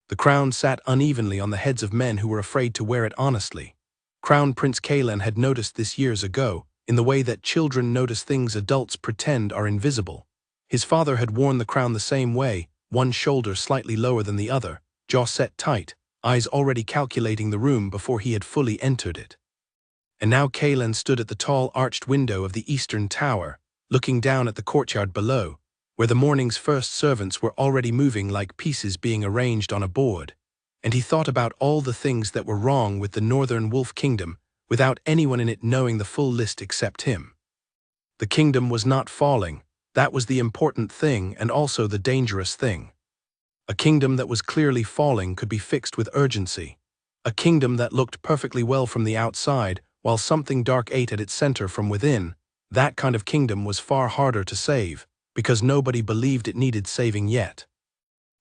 The crown sat unevenly on the heads of men who were afraid to wear it honestly. Crown Prince Kalen had noticed this years ago, in the way that children notice things adults pretend are invisible. His father had worn the crown the same way, one shoulder slightly lower than the other, jaw set tight, eyes already calculating the room before he had fully entered it. And now Kalen stood at the tall arched window of the eastern tower, looking down at the courtyard below, where the morning's first servants were already moving like pieces being arranged on a board, and he thought about all the things that were wrong with the Northern Wolf Kingdom, without anyone in it knowing the full list except him. The kingdom was not falling, that was the important thing and also the dangerous thing. A kingdom that was clearly falling could be fixed with urgency. A kingdom that looked perfectly well from the outside, while something dark ate at its center from within, that kind of kingdom was far harder to save, because nobody believed it needed saving yet.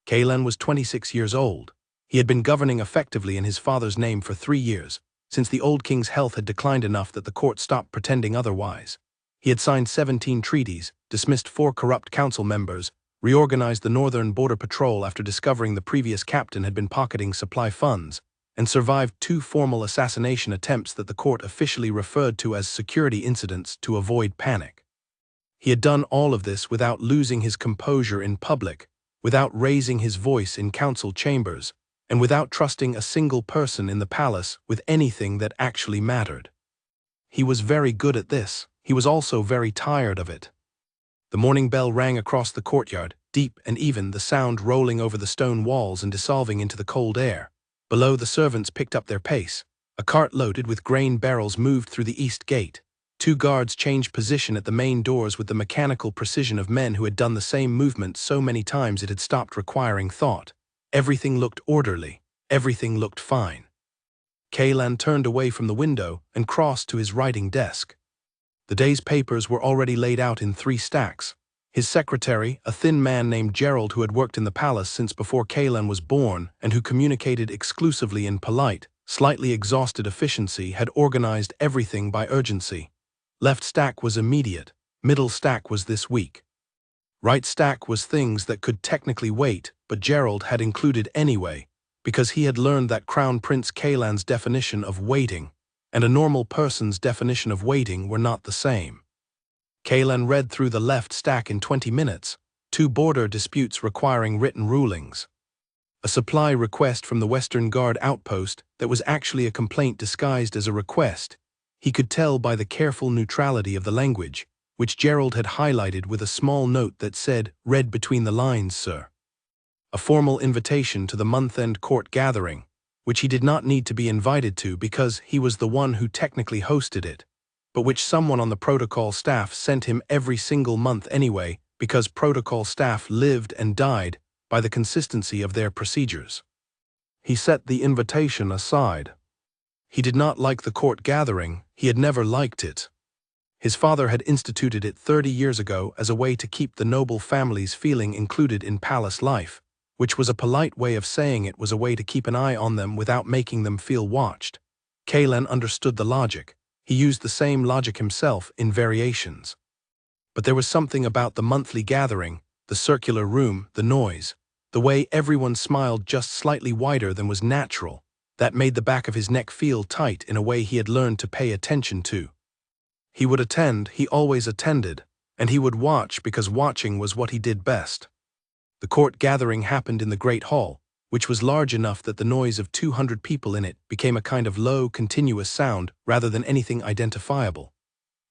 Kalen was 26 years old. He had been governing effectively in his father's name for 3 years, since the old king's health had declined enough that the court stopped pretending otherwise. He had signed 17 treaties, dismissed 4 corrupt council members, reorganized the Northern Border Patrol after discovering the previous captain had been pocketing supply funds, and survived 2 formal assassination attempts that the court officially referred to as security incidents to avoid panic. He had done all of this without losing his composure in public, without raising his voice in council chambers, and without trusting a single person in the palace with anything that actually mattered. He was very good at this. He was also very tired of it. The morning bell rang across the courtyard, deep and even, the sound rolling over the stone walls and dissolving into the cold air. Below, the servants picked up their pace. A cart loaded with grain barrels moved through the east gate. 2 guards changed position at the main doors with the mechanical precision of men who had done the same movement so many times it had stopped requiring thought. Everything looked orderly. Everything looked fine. Kalen turned away from the window and crossed to his writing desk. The day's papers were already laid out in 3 stacks. His secretary, a thin man named Gerald who had worked in the palace since before Kalen was born and who communicated exclusively in polite, slightly exhausted efficiency, had organized everything by urgency. Left stack was immediate, middle stack was this week. Right stack was things that could technically wait, but Gerald had included anyway, because he had learned that Crown Prince Kalan's definition of waiting and a normal person's definition of waiting were not the same. Kalen read through the left stack in 20 minutes, 2 border disputes requiring written rulings. A supply request from the Western Guard outpost that was actually a complaint disguised as a request. He could tell by the careful neutrality of the language, which Gerald had highlighted with a small note that said, "Read between the lines, sir." A formal invitation to the month-end court gathering, which he did not need to be invited to because he was the one who technically hosted it, but which someone on the protocol staff sent him every single month anyway, because protocol staff lived and died by the consistency of their procedures. He set the invitation aside. He did not like the court gathering. He had never liked it. His father had instituted it 30 years ago as a way to keep the noble families feeling included in palace life, which was a polite way of saying it was a way to keep an eye on them without making them feel watched. Kalen understood the logic. He used the same logic himself in variations. But there was something about the monthly gathering, the circular room, the noise, the way everyone smiled just slightly wider than was natural, that made the back of his neck feel tight in a way he had learned to pay attention to. He would attend, he always attended, and he would watch because watching was what he did best. The court gathering happened in the Great Hall, which was large enough that the noise of 200 people in it became a kind of low, continuous sound rather than anything identifiable.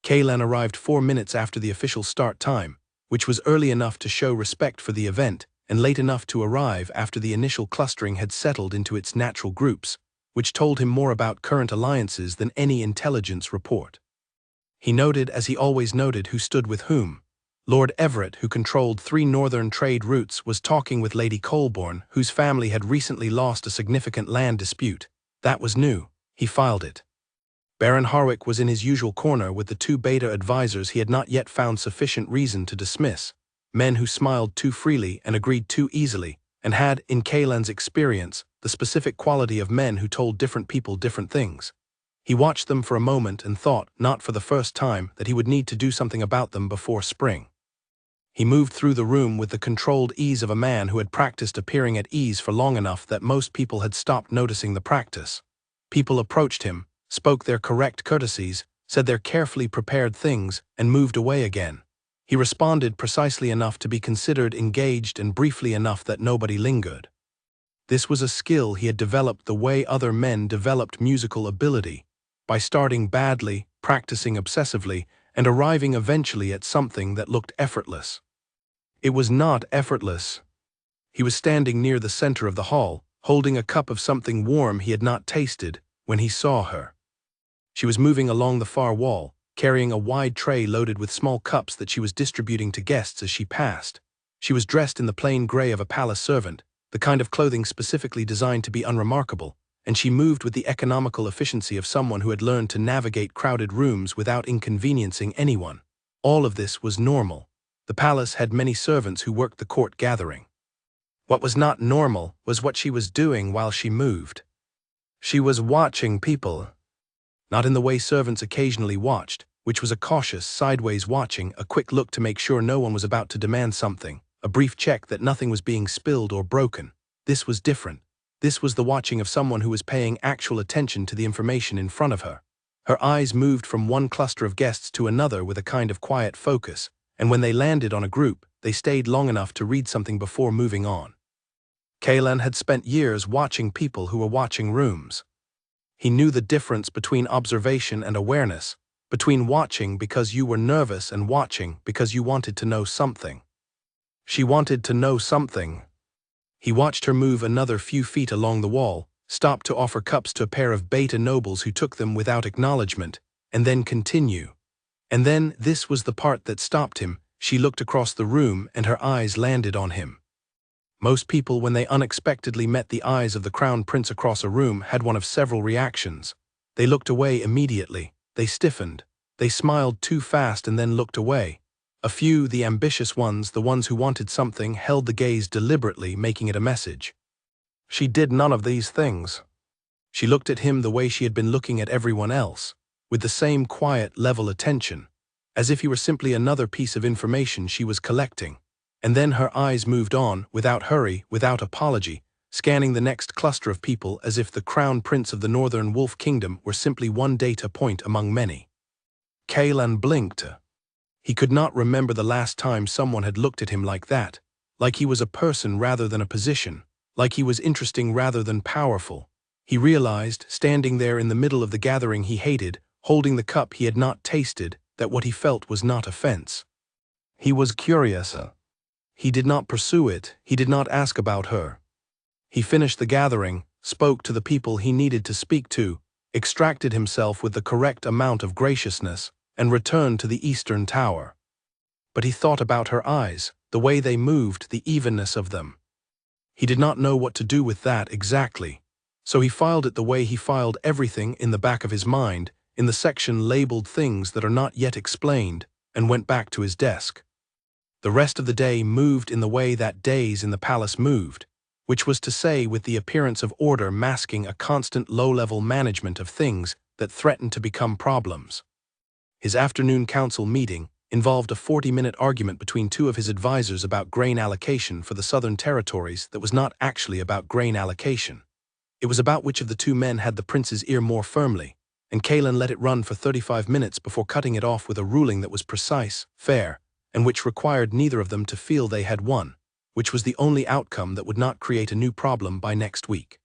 Kalen arrived 4 minutes after the official start time, which was early enough to show respect for the event and late enough to arrive after the initial clustering had settled into its natural groups, which told him more about current alliances than any intelligence report. He noted, as he always noted, who stood with whom. Lord Everett, who controlled 3 northern trade routes, was talking with Lady Colborne, whose family had recently lost a significant land dispute. That was new. He filed it. Baron Harwick was in his usual corner with the 2 beta advisors he had not yet found sufficient reason to dismiss, men who smiled too freely and agreed too easily, and had, in Kalen's experience, the specific quality of men who told different people different things. He watched them for a moment and thought, not for the first time, that he would need to do something about them before spring. He moved through the room with the controlled ease of a man who had practiced appearing at ease for long enough that most people had stopped noticing the practice. People approached him, spoke their correct courtesies, said their carefully prepared things, and moved away again. He responded precisely enough to be considered engaged and briefly enough that nobody lingered. This was a skill he had developed the way other men developed musical ability, by starting badly, practicing obsessively, and arriving eventually at something that looked effortless. It was not effortless. He was standing near the center of the hall, holding a cup of something warm he had not tasted, when he saw her. She was moving along the far wall, carrying a wide tray loaded with small cups that she was distributing to guests as she passed. She was dressed in the plain gray of a palace servant, the kind of clothing specifically designed to be unremarkable, and she moved with the economical efficiency of someone who had learned to navigate crowded rooms without inconveniencing anyone. All of this was normal. The palace had many servants who worked the court gathering. What was not normal was what she was doing while she moved. She was watching people. Not in the way servants occasionally watched, which was a cautious, sideways watching, a quick look to make sure no one was about to demand something, a brief check that nothing was being spilled or broken. This was different. This was the watching of someone who was paying actual attention to the information in front of her. Her eyes moved from one cluster of guests to another with a kind of quiet focus, and when they landed on a group, they stayed long enough to read something before moving on. Kaylan had spent years watching people who were watching rooms. He knew the difference between observation and awareness, between watching because you were nervous and watching because you wanted to know something. She wanted to know something. He watched her move another few feet along the wall, stopped to offer cups to a pair of beta nobles who took them without acknowledgement, and then continue. And then, this was the part that stopped him, she looked across the room and her eyes landed on him. Most people, when they unexpectedly met the eyes of the crown prince across a room, had one of several reactions. They looked away immediately, they stiffened, they smiled too fast and then looked away. A few, the ambitious ones, the ones who wanted something, held the gaze deliberately, making it a message. She did none of these things. She looked at him the way she had been looking at everyone else, with the same quiet, level attention, as if he were simply another piece of information she was collecting. And then her eyes moved on, without hurry, without apology, scanning the next cluster of people as if the crown prince of the Northern Wolf Kingdom were simply one data point among many. Kaylan blinked. He could not remember the last time someone had looked at him like that, like he was a person rather than a position, like he was interesting rather than powerful. He realized, standing there in the middle of the gathering he hated, holding the cup he had not tasted, that what he felt was not offense. He was curious. He did not pursue it, he did not ask about her. He finished the gathering, spoke to the people he needed to speak to, extracted himself with the correct amount of graciousness, and returned to the Eastern Tower. But he thought about her eyes, the way they moved, the evenness of them. He did not know what to do with that exactly, so he filed it the way he filed everything in the back of his mind, in the section labeled things that are not yet explained, and went back to his desk. The rest of the day moved in the way that days in the palace moved, which was to say with the appearance of order masking a constant low-level management of things that threatened to become problems. His afternoon council meeting involved a 40-minute argument between two of his advisors about grain allocation for the Southern Territories that was not actually about grain allocation. It was about which of the two men had the prince's ear more firmly, and Kaylan let it run for 35 minutes before cutting it off with a ruling that was precise, fair, and which required neither of them to feel they had won, which was the only outcome that would not create a new problem by next week.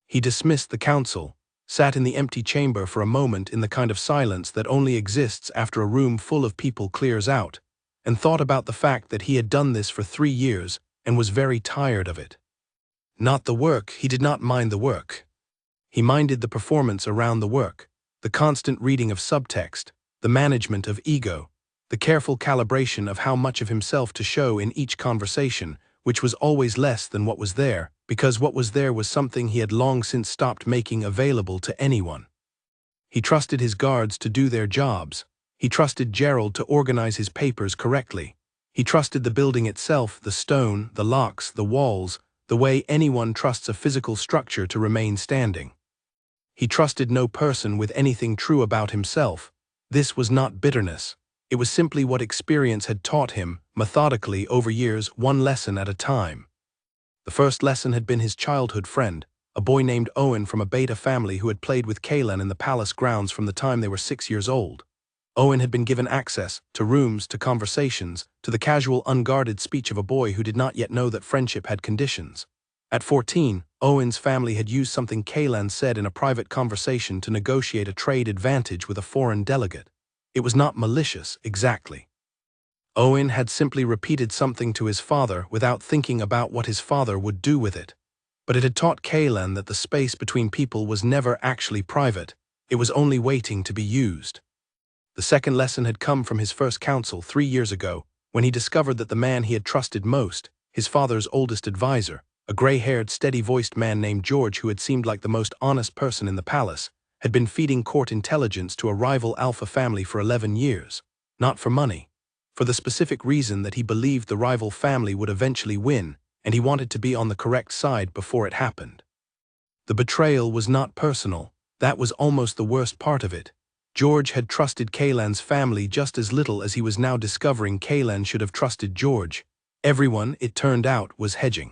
He dismissed the council, sat in the empty chamber for a moment in the kind of silence that only exists after a room full of people clears out, and thought about the fact that he had done this for 3 years and was very tired of it. Not the work, he did not mind the work. He minded the performance around the work, the constant reading of subtext, the management of ego, the careful calibration of how much of himself to show in each conversation, which was always less than what was there, because what was there was something he had long since stopped making available to anyone. He trusted his guards to do their jobs. He trusted Gerald to organize his papers correctly. He trusted the building itself, the stone, the locks, the walls, the way anyone trusts a physical structure to remain standing. He trusted no person with anything true about himself. This was not bitterness. It was simply what experience had taught him, methodically over years, one lesson at a time. The first lesson had been his childhood friend, a boy named Owen from a Beta family who had played with Kaelan in the palace grounds from the time they were 6 years old. Owen had been given access to rooms, to conversations, to the casual, unguarded speech of a boy who did not yet know that friendship had conditions. At 14, Owen's family had used something Kaelan said in a private conversation to negotiate a trade advantage with a foreign delegate. It was not malicious, exactly. Owen had simply repeated something to his father without thinking about what his father would do with it. But it had taught Kaelan that the space between people was never actually private, it was only waiting to be used. The second lesson had come from his first council 3 years ago, when he discovered that the man he had trusted most, his father's oldest advisor, a gray-haired, steady-voiced man named George who had seemed like the most honest person in the palace, had been feeding court intelligence to a rival alpha family for 11 years. Not for money. For the specific reason that he believed the rival family would eventually win, and he wanted to be on the correct side before it happened. The betrayal was not personal. That was almost the worst part of it. George had trusted Kaelan's family just as little as he was now discovering Kaelan should have trusted George. Everyone, it turned out, was hedging.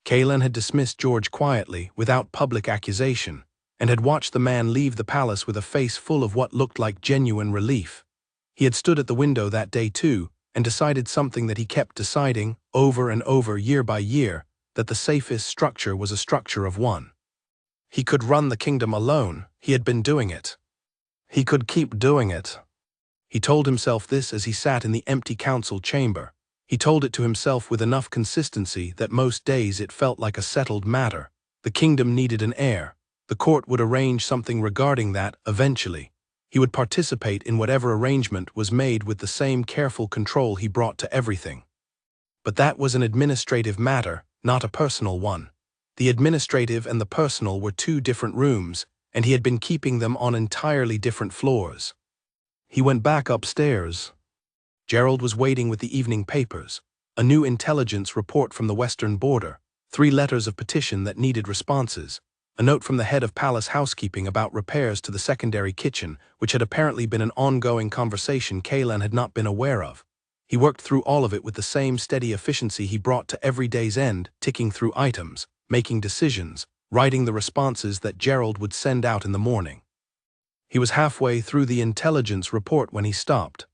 Kaelan had dismissed George quietly, without public accusation, and had watched the man leave the palace with a face full of what looked like genuine relief. He had stood at the window that day too, and decided something that he kept deciding, over and over year by year, that the safest structure was a structure of one. He could run the kingdom alone, he had been doing it. He could keep doing it. He told himself this as he sat in the empty council chamber. He told it to himself with enough consistency that most days it felt like a settled matter. The kingdom needed an heir. The court would arrange something regarding that eventually. He would participate in whatever arrangement was made with the same careful control he brought to everything. But that was an administrative matter, not a personal one. The administrative and the personal were two different rooms, and he had been keeping them on entirely different floors. He went back upstairs. Gerald was waiting with the evening papers, a new intelligence report from the western border, 3 letters of petition that needed responses, a note from the head of palace housekeeping about repairs to the secondary kitchen, which had apparently been an ongoing conversation Kaelan had not been aware of. He worked through all of it with the same steady efficiency he brought to every day's end, ticking through items, making decisions, writing the responses that Gerald would send out in the morning. He was halfway through the intelligence report when he stopped.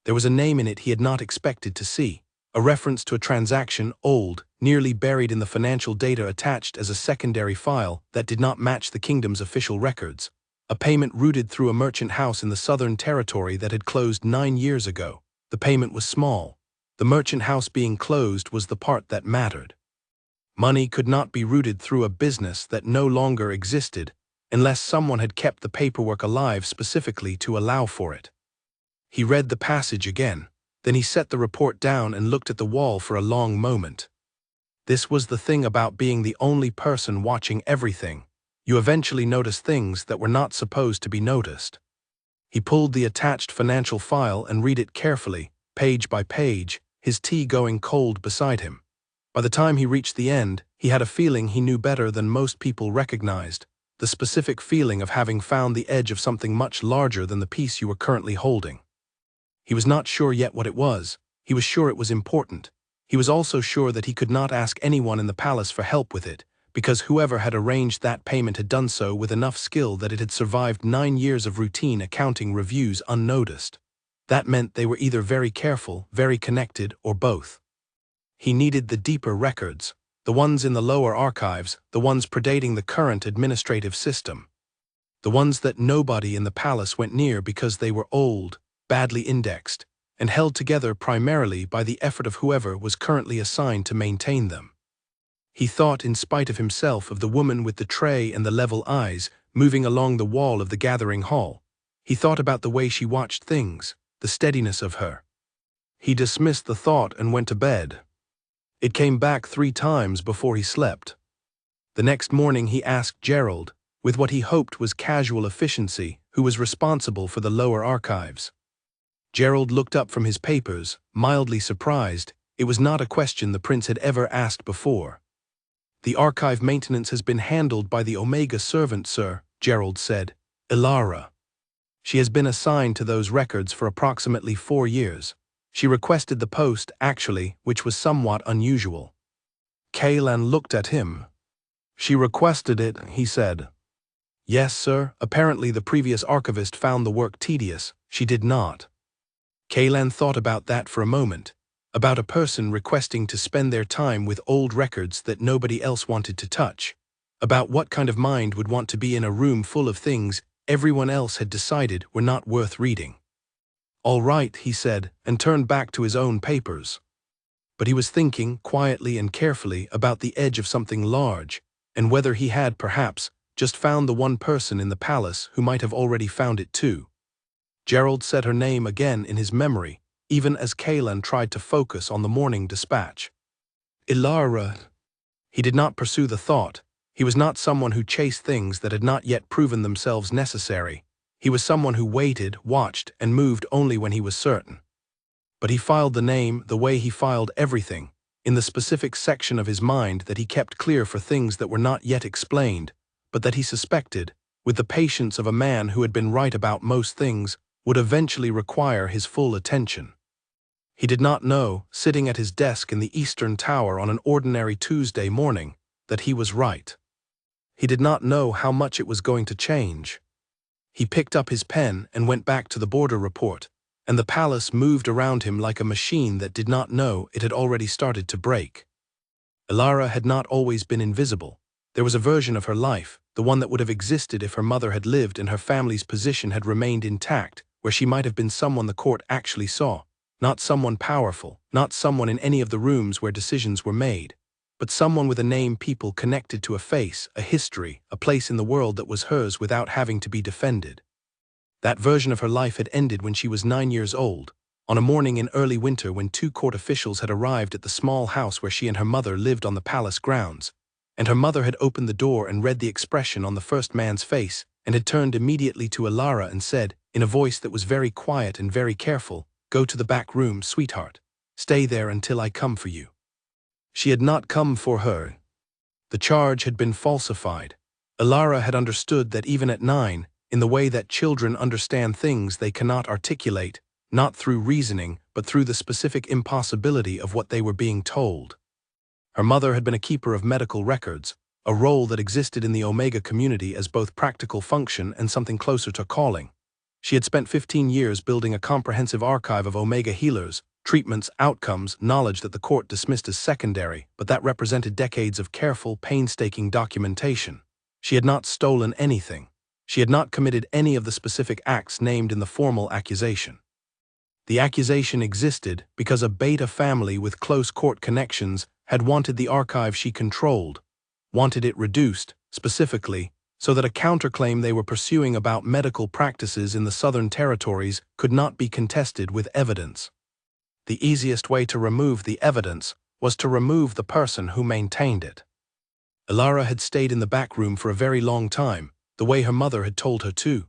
There was a name in it he had not expected to see, a reference to a transaction, old, nearly buried in the financial data attached as a secondary file that did not match the kingdom's official records, a payment routed through a merchant house in the Southern Territory that had closed 9 years ago. The payment was small. The merchant house being closed was the part that mattered. Money could not be routed through a business that no longer existed unless someone had kept the paperwork alive specifically to allow for it. He read the passage again, then he set the report down and looked at the wall for a long moment. This was the thing about being the only person watching everything. You eventually notice things that were not supposed to be noticed. He pulled the attached financial file and read it carefully, page by page, his tea going cold beside him. By the time he reached the end, he had a feeling he knew better than most people recognized, the specific feeling of having found the edge of something much larger than the piece you were currently holding. He was not sure yet what it was. He was sure it was important. He was also sure that he could not ask anyone in the palace for help with it, because whoever had arranged that payment had done so with enough skill that it had survived 9 years of routine accounting reviews unnoticed. That meant they were either very careful, very connected, or both. He needed the deeper records, the ones in the lower archives, the ones predating the current administrative system. The ones that nobody in the palace went near because they were old, badly indexed, and held together primarily by the effort of whoever was currently assigned to maintain them. He thought, in spite of himself, of the woman with the tray and the level eyes moving along the wall of the gathering hall. He thought about the way she watched things, the steadiness of her. He dismissed the thought and went to bed. It came back 3 times before he slept. The next morning he asked Gerald, with what he hoped was casual efficiency, who was responsible for the lower archives. Gerald looked up from his papers, mildly surprised. It was not a question the prince had ever asked before. "The archive maintenance has been handled by the Omega servant, sir," Gerald said. "Ilara." She has been assigned to those records for approximately 4 years. She requested the post, actually, which was somewhat unusual. Kaylan looked at him. She requested it, he said. Yes, sir. Apparently the previous archivist found the work tedious. She did not. Kaylan thought about that for a moment, about a person requesting to spend their time with old records that nobody else wanted to touch, about what kind of mind would want to be in a room full of things everyone else had decided were not worth reading. All right, he said, and turned back to his own papers. But he was thinking, quietly and carefully, about the edge of something large, and whether he had, perhaps, just found the one person in the palace who might have already found it too. Gerald said her name again in his memory, even as Kaylan tried to focus on the morning dispatch. Ilara. He did not pursue the thought. He was not someone who chased things that had not yet proven themselves necessary. He was someone who waited, watched, and moved only when he was certain. But he filed the name the way he filed everything, in the specific section of his mind that he kept clear for things that were not yet explained, but that he suspected, with the patience of a man who had been right about most things, would eventually require his full attention. He did not know, sitting at his desk in the Eastern Tower on an ordinary Tuesday morning, that he was right. He did not know how much it was going to change. He picked up his pen and went back to the border report, and the palace moved around him like a machine that did not know it had already started to break. Ilara had not always been invisible. There was a version of her life, the one that would have existed if her mother had lived and her family's position had remained intact, where she might have been someone the court actually saw, not someone powerful, not someone in any of the rooms where decisions were made, but someone with a name people connected to a face, a history, a place in the world that was hers without having to be defended. That version of her life had ended when she was 9 years old, on a morning in early winter when 2 court officials had arrived at the small house where she and her mother lived on the palace grounds, and her mother had opened the door and read the expression on the first man's face, and had turned immediately to Ilara and said, in a voice that was very quiet and very careful, "Go to the back room, sweetheart. Stay there until I come for you." She had not come for her. The charge had been falsified. Ilara had understood that even at 9, in the way that children understand things they cannot articulate, not through reasoning, but through the specific impossibility of what they were being told. Her mother had been a keeper of medical records, a role that existed in the Omega community as both practical function and something closer to calling. She had spent 15 years building a comprehensive archive of Omega healers, treatments, outcomes, knowledge that the court dismissed as secondary, but that represented decades of careful, painstaking documentation. She had not stolen anything. She had not committed any of the specific acts named in the formal accusation. The accusation existed because a Beta family with close court connections had wanted the archive she controlled, wanted it reduced, specifically, so that a counterclaim they were pursuing about medical practices in the Southern Territories could not be contested with evidence. The easiest way to remove the evidence was to remove the person who maintained it. Ilara had stayed in the back room for a very long time, the way her mother had told her to.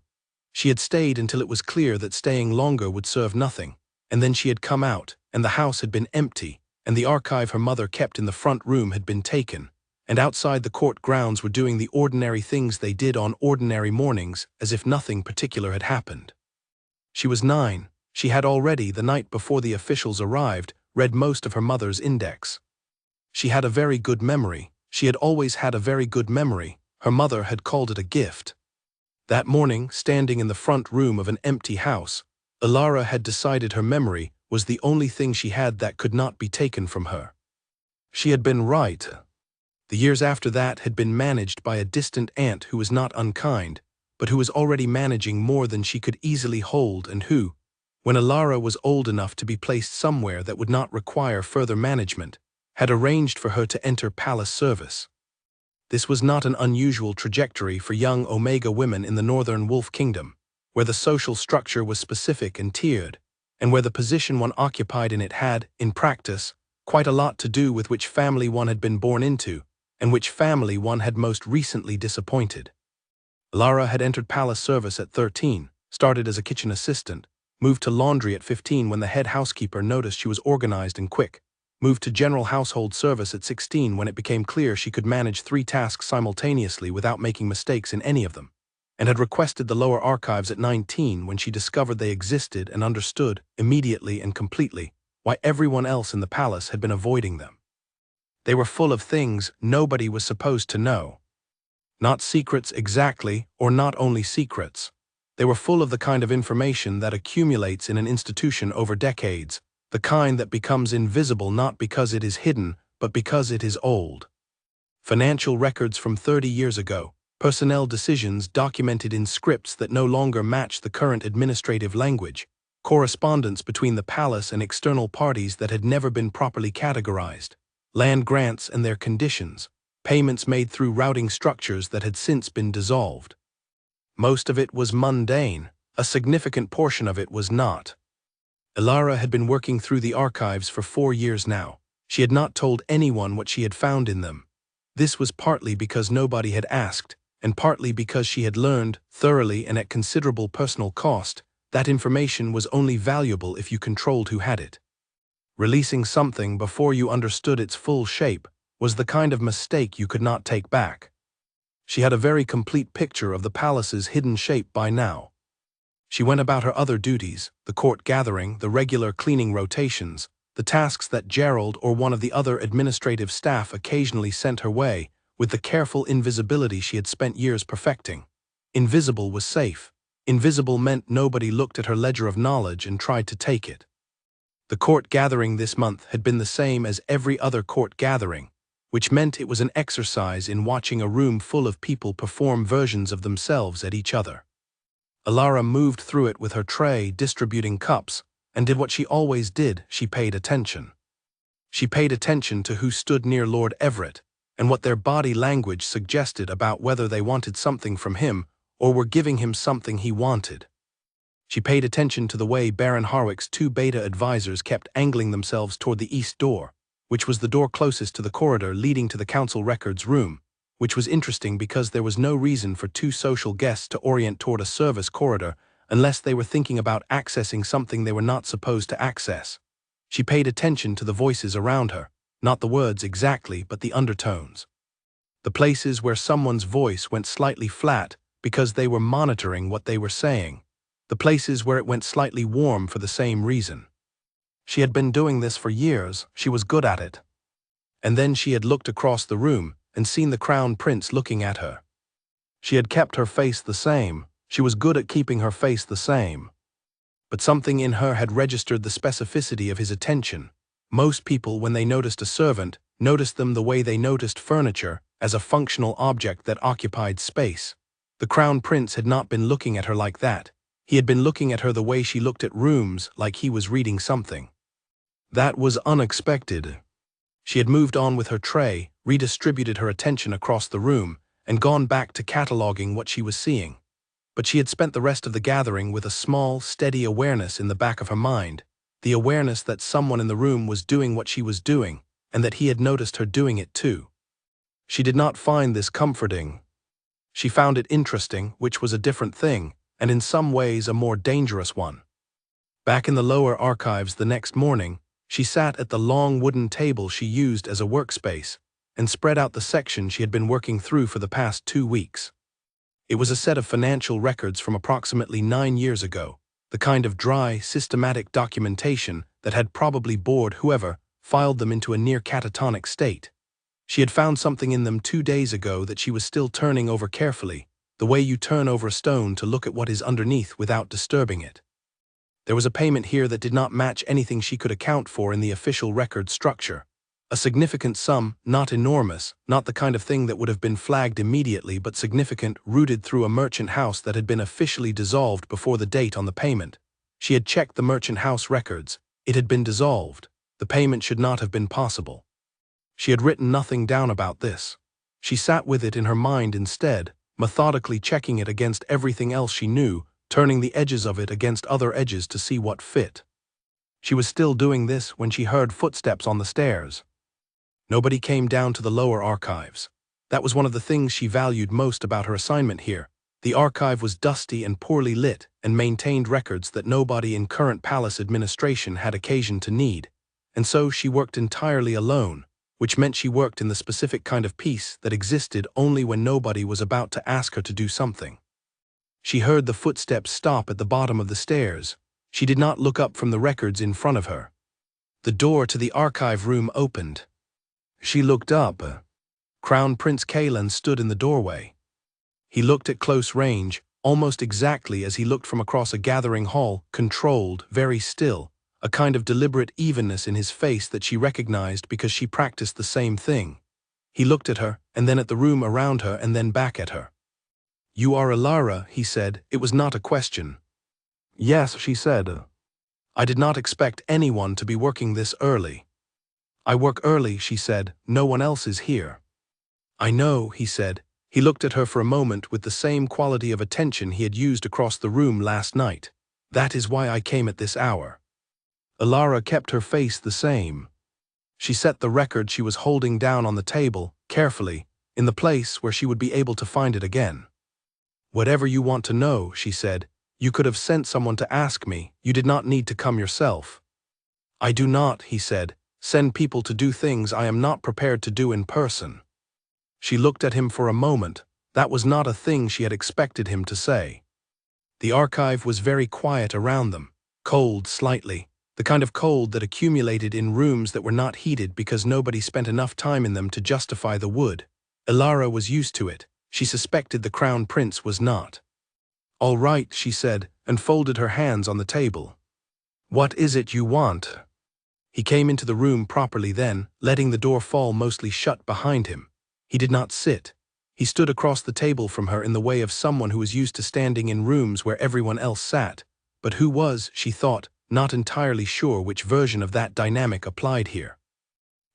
She had stayed until it was clear that staying longer would serve nothing, and then she had come out, and the house had been empty, and the archive her mother kept in the front room had been taken, and outside the court grounds were doing the ordinary things they did on ordinary mornings, as if nothing particular had happened. She was 9. She had already, the night before the officials arrived, read most of her mother's index. She had a very good memory. She had always had a very good memory. Her mother had called it a gift. That morning, standing in the front room of an empty house, Ilara had decided her memory was the only thing she had that could not be taken from her. She had been right. The years after that had been managed by a distant aunt who was not unkind, but who was already managing more than she could easily hold, and who, when Ilara was old enough to be placed somewhere that would not require further management, had arranged for her to enter palace service. This was not an unusual trajectory for young Omega women in the Northern Wolf Kingdom, where the social structure was specific and tiered, and where the position one occupied in it had, in practice, quite a lot to do with which family one had been born into, and which family one had most recently disappointed. Ilara had entered palace service at 13, started as a kitchen assistant, moved to laundry at 15 when the head housekeeper noticed she was organized and quick, moved to general household service at 16 when it became clear she could manage 3 tasks simultaneously without making mistakes in any of them, and had requested the lower archives at 19 when she discovered they existed and understood, immediately and completely, why everyone else in the palace had been avoiding them. They were full of things nobody was supposed to know. Not secrets exactly, or not only secrets. They were full of the kind of information that accumulates in an institution over decades, the kind that becomes invisible not because it is hidden, but because it is old. Financial records from 30 years ago, personnel decisions documented in scripts that no longer match the current administrative language, correspondence between the palace and external parties that had never been properly categorized, land grants and their conditions, payments made through routing structures that had since been dissolved. Most of it was mundane, a significant portion of it was not. Ilara had been working through the archives for 4 years now. She had not told anyone what she had found in them. This was partly because nobody had asked, and partly because she had learned, thoroughly and at considerable personal cost, that information was only valuable if you controlled who had it. Releasing something before you understood its full shape was the kind of mistake you could not take back. She had a very complete picture of the palace's hidden shape by now. She went about her other duties, the court gathering, the regular cleaning rotations, the tasks that Gerald or one of the other administrative staff occasionally sent her way, with the careful invisibility she had spent years perfecting. Invisible was safe. Invisible meant nobody looked at her ledger of knowledge and tried to take it. The court gathering this month had been the same as every other court gathering, which meant it was an exercise in watching a room full of people perform versions of themselves at each other. Ilara moved through it with her tray, distributing cups, and did what she always did: she paid attention. She paid attention to who stood near Lord Everett, and what their body language suggested about whether they wanted something from him or were giving him something he wanted. She paid attention to the way Baron Harwick's 2 beta advisors kept angling themselves toward the east door, which was the door closest to the corridor leading to the council records room, which was interesting because there was no reason for 2 social guests to orient toward a service corridor unless they were thinking about accessing something they were not supposed to access. She paid attention to the voices around her, not the words exactly, but the undertones. The places where someone's voice went slightly flat because they were monitoring what they were saying. The places where it went slightly warm for the same reason. She had been doing this for years, she was good at it. And then she had looked across the room and seen the Crown Prince looking at her. She had kept her face the same, she was good at keeping her face the same. But something in her had registered the specificity of his attention. Most people, when they noticed a servant, noticed them the way they noticed furniture, as a functional object that occupied space. The Crown Prince had not been looking at her like that. He had been looking at her the way she looked at rooms, like he was reading something. That was unexpected. She had moved on with her tray, redistributed her attention across the room, and gone back to cataloging what she was seeing. But she had spent the rest of the gathering with a small, steady awareness in the back of her mind, the awareness that someone in the room was doing what she was doing, and that he had noticed her doing it too. She did not find this comforting. She found it interesting, which was a different thing, and in some ways a more dangerous one. Back in the lower archives the next morning, she sat at the long wooden table she used as a workspace, and spread out the section she had been working through for the past 2 weeks. It was a set of financial records from approximately 9 years ago, the kind of dry, systematic documentation that had probably bored whoever filed them into a near catatonic state. She had found something in them 2 days ago that she was still turning over carefully, the way you turn over a stone to look at what is underneath without disturbing it. There was a payment here that did not match anything she could account for in the official record structure. A significant sum, not enormous, not the kind of thing that would have been flagged immediately, but significant, rooted through a merchant house that had been officially dissolved before the date on the payment. She had checked the merchant house records. It had been dissolved. The payment should not have been possible. She had written nothing down about this. She sat with it in her mind instead, methodically checking it against everything else she knew, turning the edges of it against other edges to see what fit. She was still doing this when she heard footsteps on the stairs. Nobody came down to the lower archives. That was one of the things she valued most about her assignment here. The archive was dusty and poorly lit and maintained records that nobody in current palace administration had occasion to need, and so she worked entirely alone, which meant she worked in the specific kind of peace that existed only when nobody was about to ask her to do something. She heard the footsteps stop at the bottom of the stairs. She did not look up from the records in front of her. The door to the archive room opened. She looked up. Crown Prince Kalen stood in the doorway. He looked at close range, almost exactly as he looked from across a gathering hall, controlled, very still, a kind of deliberate evenness in his face that she recognized because she practiced the same thing. He looked at her, and then at the room around her, and then back at her. "You are Alara," he said. It was not a question. "Yes," she said. "I did not expect anyone to be working this early." "I work early," she said. "No one else is here." "I know," he said. He looked at her for a moment with the same quality of attention he had used across the room last night. "That is why I came at this hour." Alara kept her face the same. She set the record she was holding down on the table, carefully, in the place where she would be able to find it again. "Whatever you want to know," she said, "you could have sent someone to ask me. You did not need to come yourself." "I do not," he said, "send people to do things I am not prepared to do in person." She looked at him for a moment. That was not a thing she had expected him to say. The archive was very quiet around them, cold slightly, the kind of cold that accumulated in rooms that were not heated because nobody spent enough time in them to justify the wood. Alara was used to it. She suspected the Crown Prince was not. "All right," she said, and folded her hands on the table. "What is it you want?" He came into the room properly then, letting the door fall mostly shut behind him. He did not sit. He stood across the table from her in the way of someone who was used to standing in rooms where everyone else sat, but who was, she thought, not entirely sure which version of that dynamic applied here.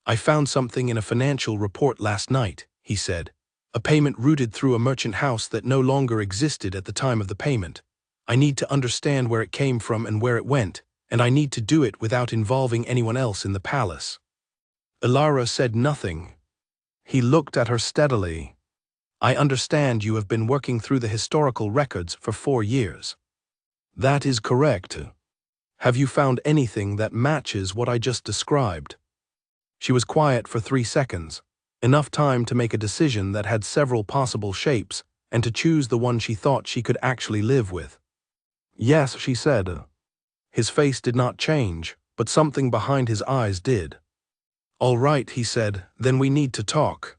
"I found something in a financial report last night," he said. "A payment routed through a merchant house that no longer existed at the time of the payment. I need to understand where it came from and where it went, and I need to do it without involving anyone else in the palace." Alara said nothing. He looked at her steadily. "I understand you have been working through the historical records for 4 years. That is correct. Have you found anything that matches what I just described?" She was quiet for 3 seconds, enough time to make a decision that had several possible shapes and to choose the one she thought she could actually live with. "Yes," she said. His face did not change, but something behind his eyes did. "All right," he said, "then we need to talk."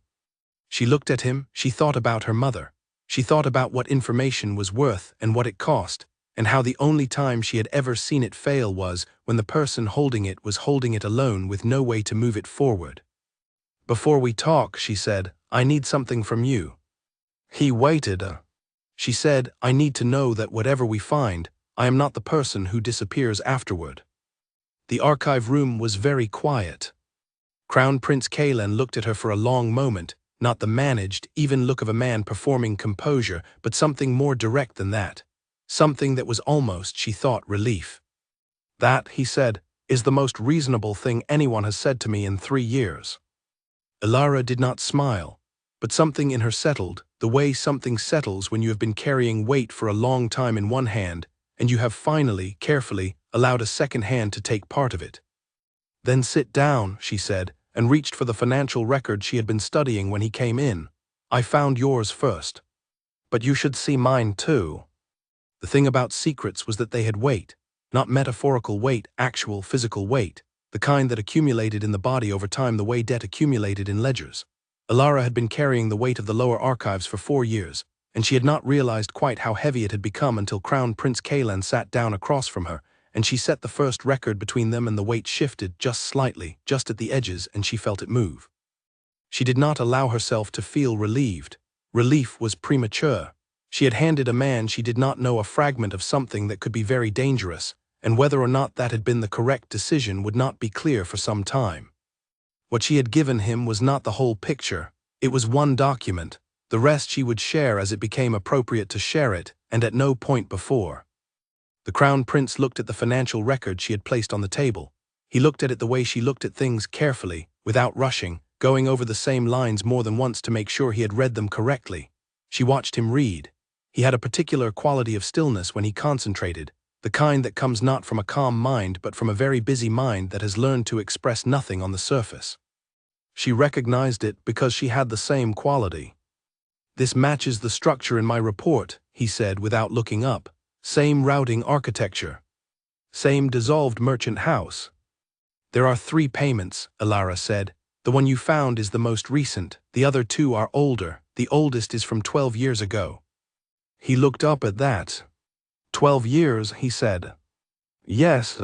She looked at him. She thought about her mother. She thought about what information was worth and what it cost, and how the only time she had ever seen it fail was when the person holding it was holding it alone with no way to move it forward. "Before we talk," she said, "I need something from you." He waited. She said, "I need to know that whatever we find, I am not the person who disappears afterward." The archive room was very quiet. Crown Prince Kalen looked at her for a long moment, not the managed, even look of a man performing composure, but something more direct than that. Something that was almost, she thought, relief. "That," he said, "is the most reasonable thing anyone has said to me in 3 years." Alara did not smile, but something in her settled, the way something settles when you have been carrying weight for a long time in one hand, and you have finally, carefully, allowed a second hand to take part of it. "Then sit down," she said, and reached for the financial record she had been studying when he came in. "I found yours first. But you should see mine too." The thing about secrets was that they had weight, not metaphorical weight, actual physical weight, the kind that accumulated in the body over time the way debt accumulated in ledgers. Alara had been carrying the weight of the lower archives for 4 years, and she had not realized quite how heavy it had become until Crown Prince Kalen sat down across from her, and she set the first record between them and the weight shifted just slightly, just at the edges, and she felt it move. She did not allow herself to feel relieved. Relief was premature. She had handed a man she did not know a fragment of something that could be very dangerous, and whether or not that had been the correct decision would not be clear for some time. What she had given him was not the whole picture. It was one document. The rest she would share as it became appropriate to share it, and at no point before. The Crown Prince looked at the financial record she had placed on the table. He looked at it the way she looked at things, carefully, without rushing, going over the same lines more than once to make sure he had read them correctly. She watched him read. He had a particular quality of stillness when he concentrated, the kind that comes not from a calm mind but from a very busy mind that has learned to express nothing on the surface. She recognized it because she had the same quality. This matches the structure in my report, he said without looking up. Same routing architecture. Same dissolved merchant house. There are 3 payments, Elara said. The one you found is the most recent, the other 2 are older, the oldest is from 12 years ago. He looked up at that. 12 years, he said. Yes.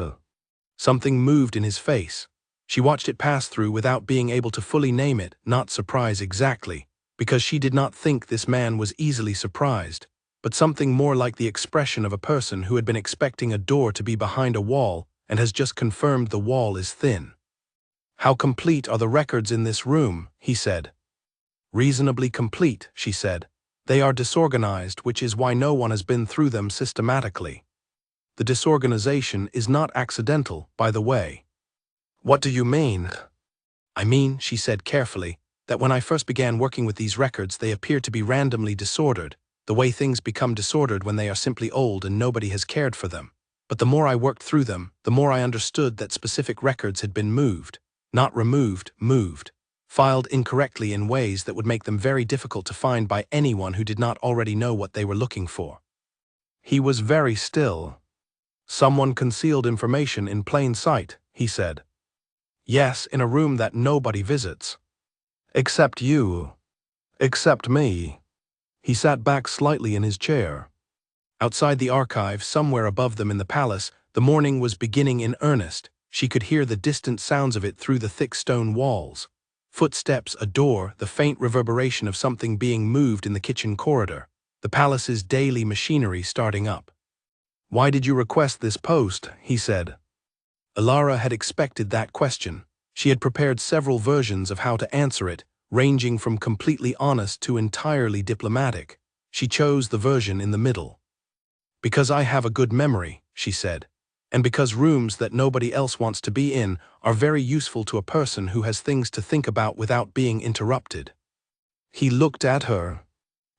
Something moved in his face. She watched it pass through without being able to fully name it, not surprise exactly, because she did not think this man was easily surprised, but something more like the expression of a person who had been expecting a door to be behind a wall and has just confirmed the wall is thin. How complete are the records in this room, he said. Reasonably complete, she said. They are disorganized, which is why no one has been through them systematically. The disorganization is not accidental, by the way. What do you mean? I mean, she said carefully, that when I first began working with these records they appeared to be randomly disordered, the way things become disordered when they are simply old and nobody has cared for them. But the more I worked through them, the more I understood that specific records had been moved, not removed, moved, filed incorrectly in ways that would make them very difficult to find by anyone who did not already know what they were looking for. He was very still. Someone concealed information in plain sight, he said. Yes, in a room that nobody visits. Except you. Except me. He sat back slightly in his chair. Outside the archive, somewhere above them in the palace, the morning was beginning in earnest. She could hear the distant sounds of it through the thick stone walls. Footsteps, a door, the faint reverberation of something being moved in the kitchen corridor. The palace's daily machinery starting up. Why did you request this post? He said. Elara had expected that question. She had prepared several versions of how to answer it, ranging from completely honest to entirely diplomatic. She chose the version in the middle. Because I have a good memory, she said, and because rooms that nobody else wants to be in are very useful to a person who has things to think about without being interrupted. He looked at her.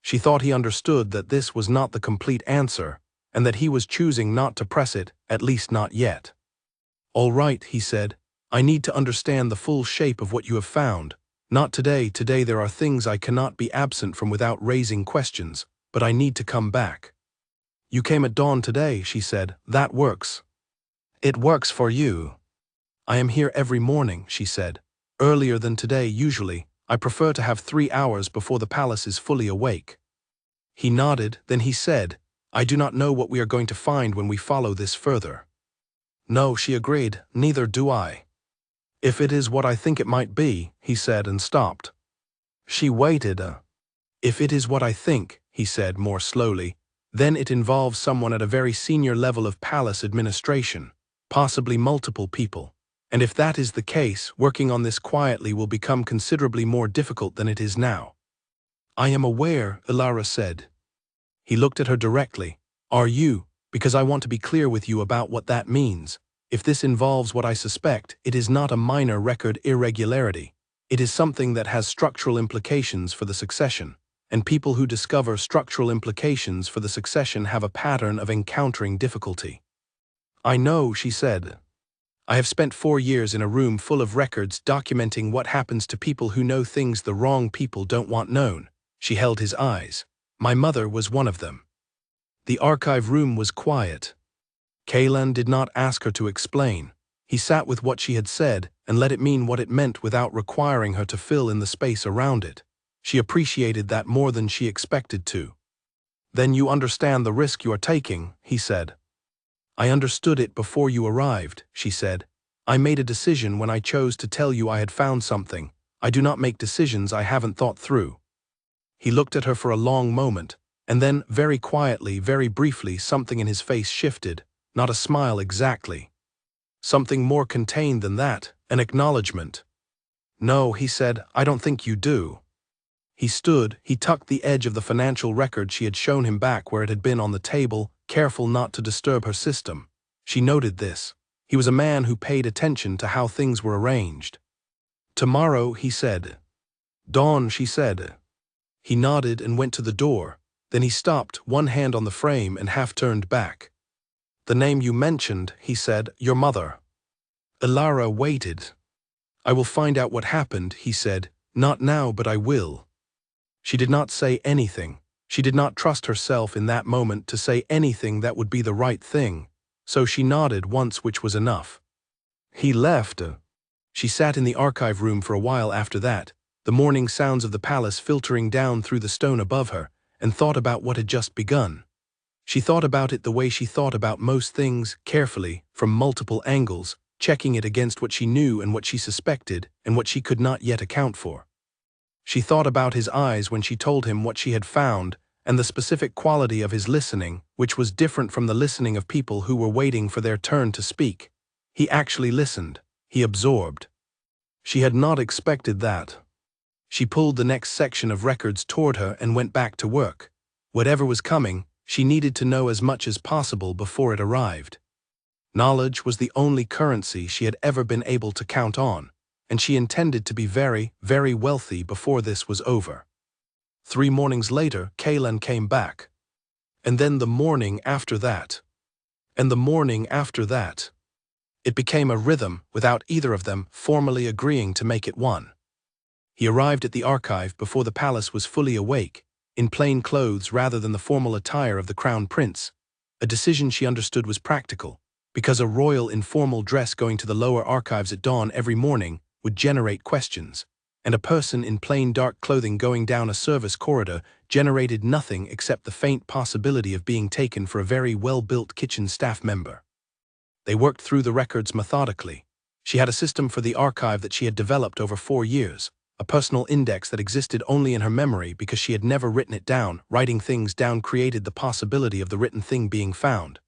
She thought he understood that this was not the complete answer, and that he was choosing not to press it, at least not yet. All right, he said, I need to understand the full shape of what you have found. Not today. Today there are things I cannot be absent from without raising questions, but I need to come back. You came at dawn today, she said. That works. It works for you. I am here every morning, she said. Earlier than today, usually. I prefer to have 3 hours before the palace is fully awake. He nodded, then he said, I do not know what we are going to find when we follow this further. No, she agreed, neither do I. If it is what I think it might be, he said and stopped. She waited. If it is what I think, he said more slowly, then it involves someone at a very senior level of palace administration, possibly multiple people. And if that is the case, working on this quietly will become considerably more difficult than it is now. I am aware, Elara said. He looked at her directly. Are you? Because I want to be clear with you about what that means. If this involves what I suspect, it is not a minor record irregularity. It is something that has structural implications for the succession, and people who discover structural implications for the succession have a pattern of encountering difficulty. I know, she said. I have spent 4 years in a room full of records documenting what happens to people who know things the wrong people don't want known. She held his eyes. My mother was one of them. The archive room was quiet. Kaylan did not ask her to explain. He sat with what she had said and let it mean what it meant without requiring her to fill in the space around it. She appreciated that more than she expected to. Then you understand the risk you are taking, he said. I understood it before you arrived, she said. I made a decision when I chose to tell you I had found something. I do not make decisions I haven't thought through. He looked at her for a long moment, and then, very quietly, very briefly, something in his face shifted, not a smile exactly. Something more contained than that, an acknowledgement. No, he said, I don't think you do. He stood, he tucked the edge of the financial record she had shown him back where it had been on the table, careful not to disturb her system. She noted this. He was a man who paid attention to how things were arranged. Tomorrow, he said. Dawn, she said. He nodded and went to the door. Then he stopped, one hand on the frame and half turned back. The name you mentioned, he said, your mother. Elara waited. I will find out what happened, he said. Not now, but I will. She did not say anything. She did not trust herself in that moment to say anything that would be the right thing, so she nodded once, which was enough. He left. She sat in the archive room for a while after that, the morning sounds of the palace filtering down through the stone above her, and thought about what had just begun. She thought about it the way she thought about most things, carefully, from multiple angles, checking it against what she knew and what she suspected and what she could not yet account for. She thought about his eyes when she told him what she had found, and the specific quality of his listening, which was different from the listening of people who were waiting for their turn to speak. He actually listened. He absorbed. She had not expected that. She pulled the next section of records toward her and went back to work. Whatever was coming, she needed to know as much as possible before it arrived. Knowledge was the only currency she had ever been able to count on, and she intended to be very, very wealthy before this was over. 3 mornings later, Kaelan came back. And then the morning after that. And the morning after that. It became a rhythm without either of them formally agreeing to make it one. He arrived at the archive before the palace was fully awake, in plain clothes rather than the formal attire of the crown prince, a decision she understood was practical, because a royal informal dress going to the lower archives at dawn every morning would generate questions, and a person in plain dark clothing going down a service corridor generated nothing except the faint possibility of being taken for a very well-built kitchen staff member. They worked through the records methodically. She had a system for the archive that she had developed over 4 years, a personal index that existed only in her memory because she had never written it down. Writing things down created the possibility of the written thing being found.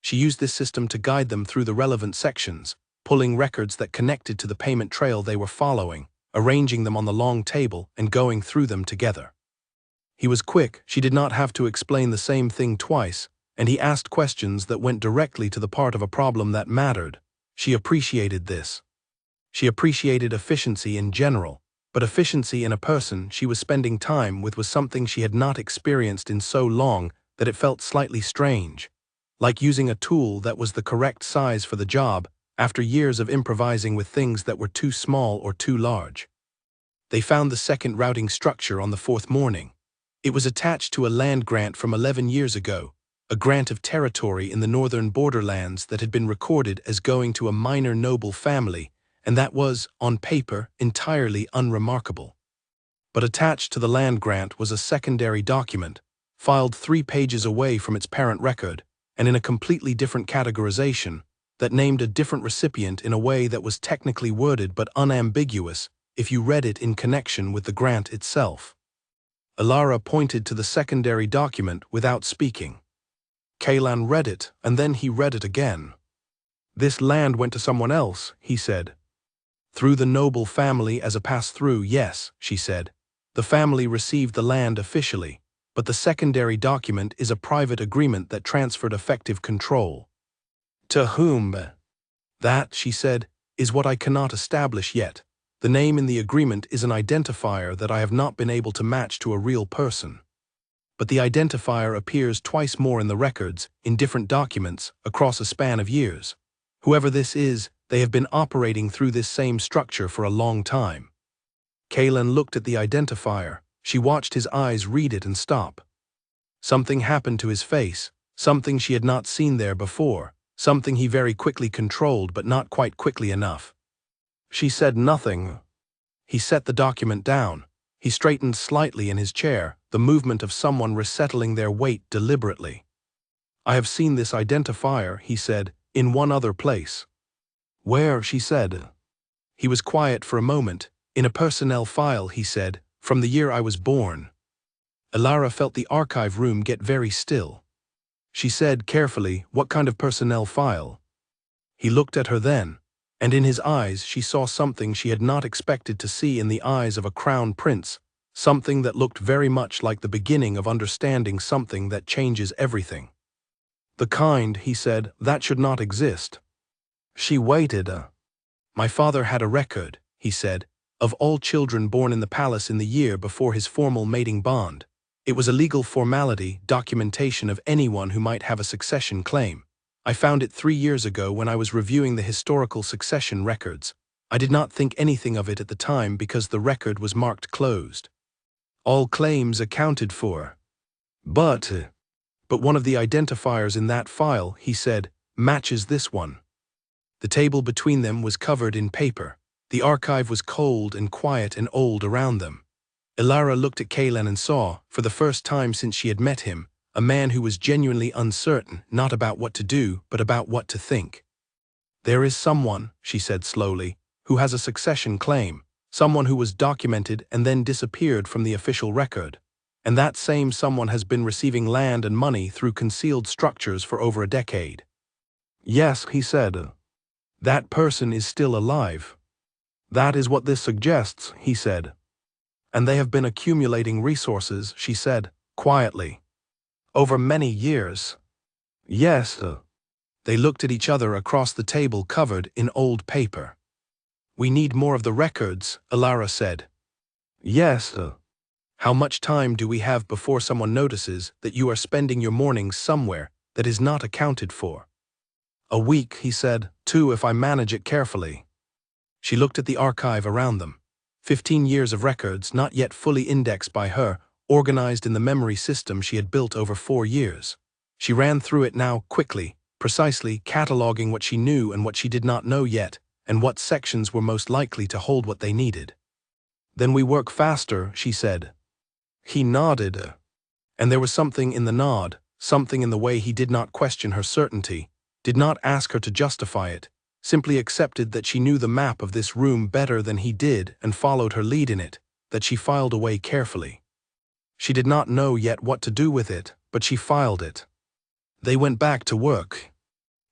She used this system to guide them through the relevant sections, pulling records that connected to the payment trail they were following, arranging them on the long table, and going through them together. He was quick. She did not have to explain the same thing twice, and he asked questions that went directly to the part of a problem that mattered. She appreciated this. She appreciated efficiency in general, but efficiency in a person she was spending time with was something she had not experienced in so long that it felt slightly strange, like using a tool that was the correct size for the job after years of improvising with things that were too small or too large. They found the second routing structure on the 4th morning. It was attached to a land grant from 11 years ago, a grant of territory in the northern borderlands that had been recorded as going to a minor noble family, and that was, on paper, entirely unremarkable. But attached to the land grant was a secondary document, filed 3 pages away from its parent record, and in a completely different categorization, that named a different recipient in a way that was technically worded but unambiguous if you read it in connection with the grant itself. Alara pointed to the secondary document without speaking. Kaelan read it, and then he read it again. "This land went to someone else," he said. "Through the noble family as a pass-through, yes," she said. "The family received the land officially, but the secondary document is a private agreement that transferred effective control." "To whom?" "That," she said, "is what I cannot establish yet. The name in the agreement is an identifier that I have not been able to match to a real person. But the identifier appears twice more in the records, in different documents, across a span of years. Whoever this is, they have been operating through this same structure for a long time." Kaelan looked at the identifier. She watched his eyes read it and stop. Something happened to his face, something she had not seen there before, something he very quickly controlled but not quite quickly enough. She said nothing. He set the document down. He straightened slightly in his chair, the movement of someone resettling their weight deliberately. "I have seen this identifier," he said, "in one other place." "Where?" she said. He was quiet for a moment. "In a personnel file," he said, "from the year I was born." Alara felt the archive room get very still. She said carefully, "What kind of personnel file?" He looked at her then, and in his eyes she saw something she had not expected to see in the eyes of a crown prince, something that looked very much like the beginning of understanding something that changes everything. "The kind," he said, "that should not exist." She waited. "My father had a record," he said, "of all children born in the palace in the year before his formal mating bond. It was a legal formality, documentation of anyone who might have a succession claim. I found it 3 years ago when I was reviewing the historical succession records. I did not think anything of it at the time because the record was marked closed. All claims accounted for. But one of the identifiers in that file, he said, matches this one. The table between them was covered in paper. The archive was cold and quiet and old around them. Ilara looked at Kaylan and saw, for the first time since she had met him, a man who was genuinely uncertain, not about what to do, but about what to think. There is someone, she said slowly, who has a succession claim, someone who was documented and then disappeared from the official record. And that same someone has been receiving land and money through concealed structures for over a decade. Yes, he said. That person is still alive. That is what this suggests, he said. And they have been accumulating resources, she said, quietly. Over many years. Yes. They looked at each other across the table covered in old paper. We need more of the records, Ilara said. Yes. How much time do we have before someone notices that you are spending your mornings somewhere that is not accounted for? A week, he said, 2 if I manage it carefully. She looked at the archive around them. 15 years of records not yet fully indexed by her, organized in the memory system she had built over 4 years. She ran through it now quickly, precisely cataloging what she knew and what she did not know yet, and what sections were most likely to hold what they needed. Then we work faster, she said. He nodded. And there was something in the nod, something in the way he did not question her certainty, did not ask her to justify it, simply accepted that she knew the map of this room better than he did and followed her lead in it, that she filed away carefully. She did not know yet what to do with it, but she filed it. They went back to work.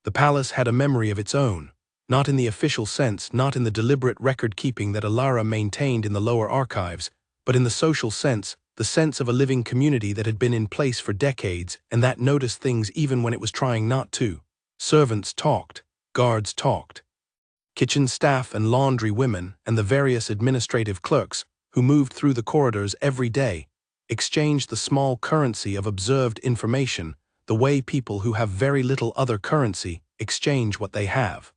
The palace had a memory of its own, not in the official sense, not in the deliberate record-keeping that Ilara maintained in the lower archives, but in the social sense, the sense of a living community that had been in place for decades and that noticed things even when it was trying not to. Servants talked, guards talked. Kitchen staff and laundry women and the various administrative clerks who moved through the corridors every day exchanged the small currency of observed information, the way people who have very little other currency exchange what they have.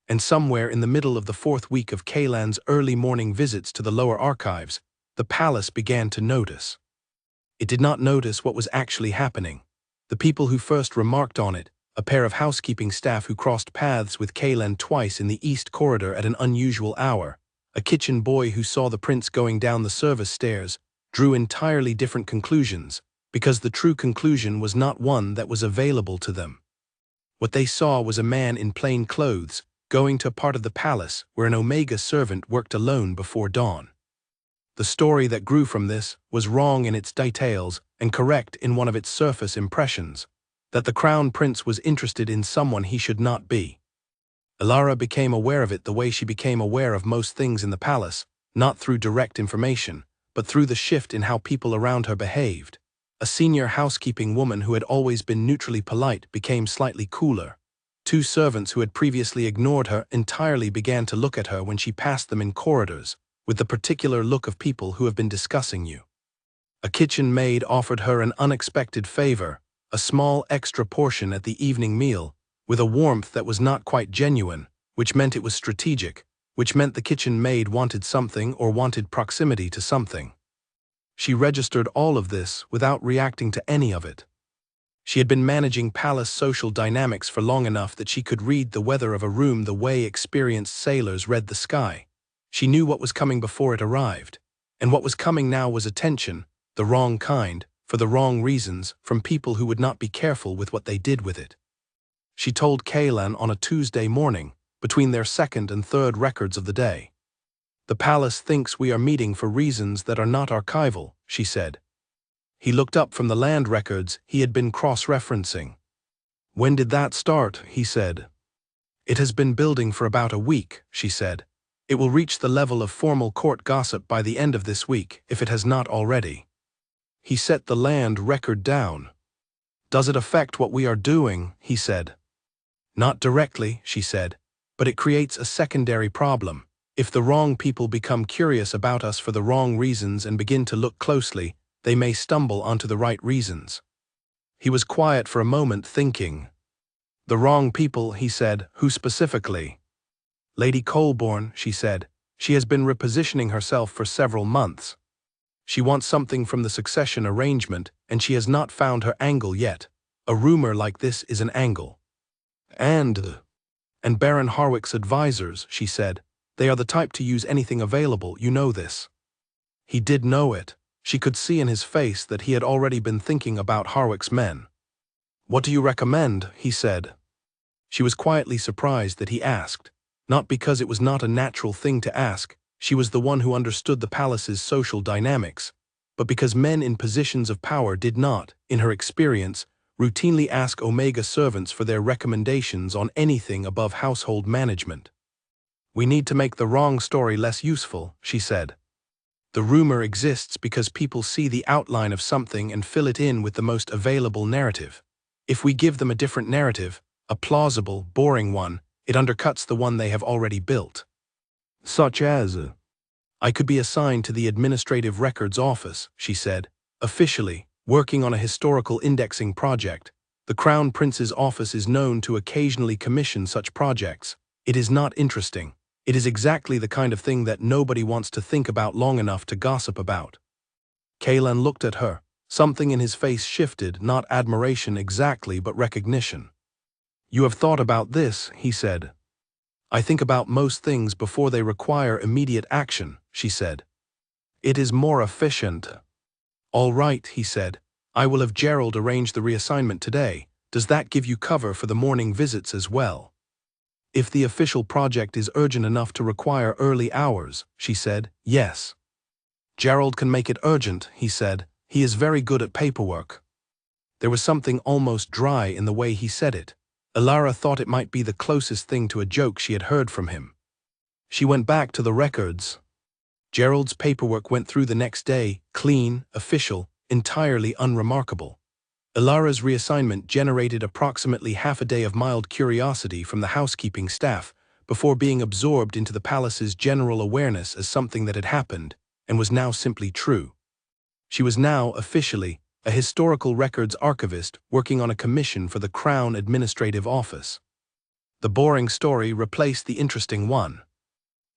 And somewhere in the middle of the 4th week of Kaylan's early morning visits to the lower archives, the palace began to notice. It did not notice what was actually happening. The people who first remarked on it, a pair of housekeeping staff who crossed paths with Kaylan twice in the east corridor at an unusual hour, a kitchen boy who saw the prince going down the service stairs, drew entirely different conclusions, because the true conclusion was not one that was available to them. What they saw was a man in plain clothes, going to a part of the palace where an Omega servant worked alone before dawn. The story that grew from this was wrong in its details and correct in one of its surface impressions, that the crown prince was interested in someone he should not be. Ilara became aware of it the way she became aware of most things in the palace, not through direct information, but through the shift in how people around her behaved. A senior housekeeping woman who had always been neutrally polite became slightly cooler. 2 servants who had previously ignored her entirely began to look at her when she passed them in corridors, with the particular look of people who have been discussing you. A kitchen maid offered her an unexpected favor, a small extra portion at the evening meal, with a warmth that was not quite genuine, which meant it was strategic, which meant the kitchen maid wanted something or wanted proximity to something. She registered all of this without reacting to any of it. She had been managing palace social dynamics for long enough that she could read the weather of a room the way experienced sailors read the sky. She knew what was coming before it arrived, and what was coming now was attention, the wrong kind, for the wrong reasons, from people who would not be careful with what they did with it. She told Kaylan on a Tuesday morning, between their 2nd and 3rd records of the day. The palace thinks we are meeting for reasons that are not archival, she said. He looked up from the land records he had been cross-referencing. When did that start, he said. It has been building for about a week, she said. It will reach the level of formal court gossip by the end of this week, if it has not already. He set the land record down. Does it affect what we are doing, he said. Not directly, she said, but it creates a secondary problem. If the wrong people become curious about us for the wrong reasons and begin to look closely, they may stumble onto the right reasons. He was quiet for a moment, thinking. The wrong people, he said. Who specifically? Lady Colborne, she said. She has been repositioning herself for several months. She wants something from the succession arrangement, and she has not found her angle yet. A rumor like this is an angle. And Baron Harwick's advisors, she said. They are the type to use anything available, you know this. He did know it. She could see in his face that he had already been thinking about Harwick's men. What do you recommend? He said. She was quietly surprised that he asked, not because it was not a natural thing to ask. She was the one who understood the palace's social dynamics, but because men in positions of power did not, in her experience, routinely ask Omega servants for their recommendations on anything above household management. We need to make the wrong story less useful, she said. The rumor exists because people see the outline of something and fill it in with the most available narrative. If we give them a different narrative, a plausible, boring one, it undercuts the one they have already built. Such as, I could be assigned to the Administrative Records Office, she said, officially, working on a historical indexing project. The Crown Prince's office is known to occasionally commission such projects. It is not interesting. It is exactly the kind of thing that nobody wants to think about long enough to gossip about. Kaylan looked at her. Something in his face shifted, not admiration exactly, but recognition. You have thought about this, he said. I think about most things before they require immediate action, she said. It is more efficient. All right, he said. I will have Gerald arrange the reassignment today. Does that give you cover for the morning visits as well? If the official project is urgent enough to require early hours, she said, yes. Gerald can make it urgent, he said. He is very good at paperwork. There was something almost dry in the way he said it. Elara thought it might be the closest thing to a joke she had heard from him. She went back to the records. Gerald's paperwork went through the next day, clean, official, entirely unremarkable. Elara's reassignment generated approximately half a day of mild curiosity from the housekeeping staff before being absorbed into the palace's general awareness as something that had happened and was now simply true. She was now, officially, a historical records archivist working on a commission for the Crown Administrative Office. The boring story replaced the interesting one.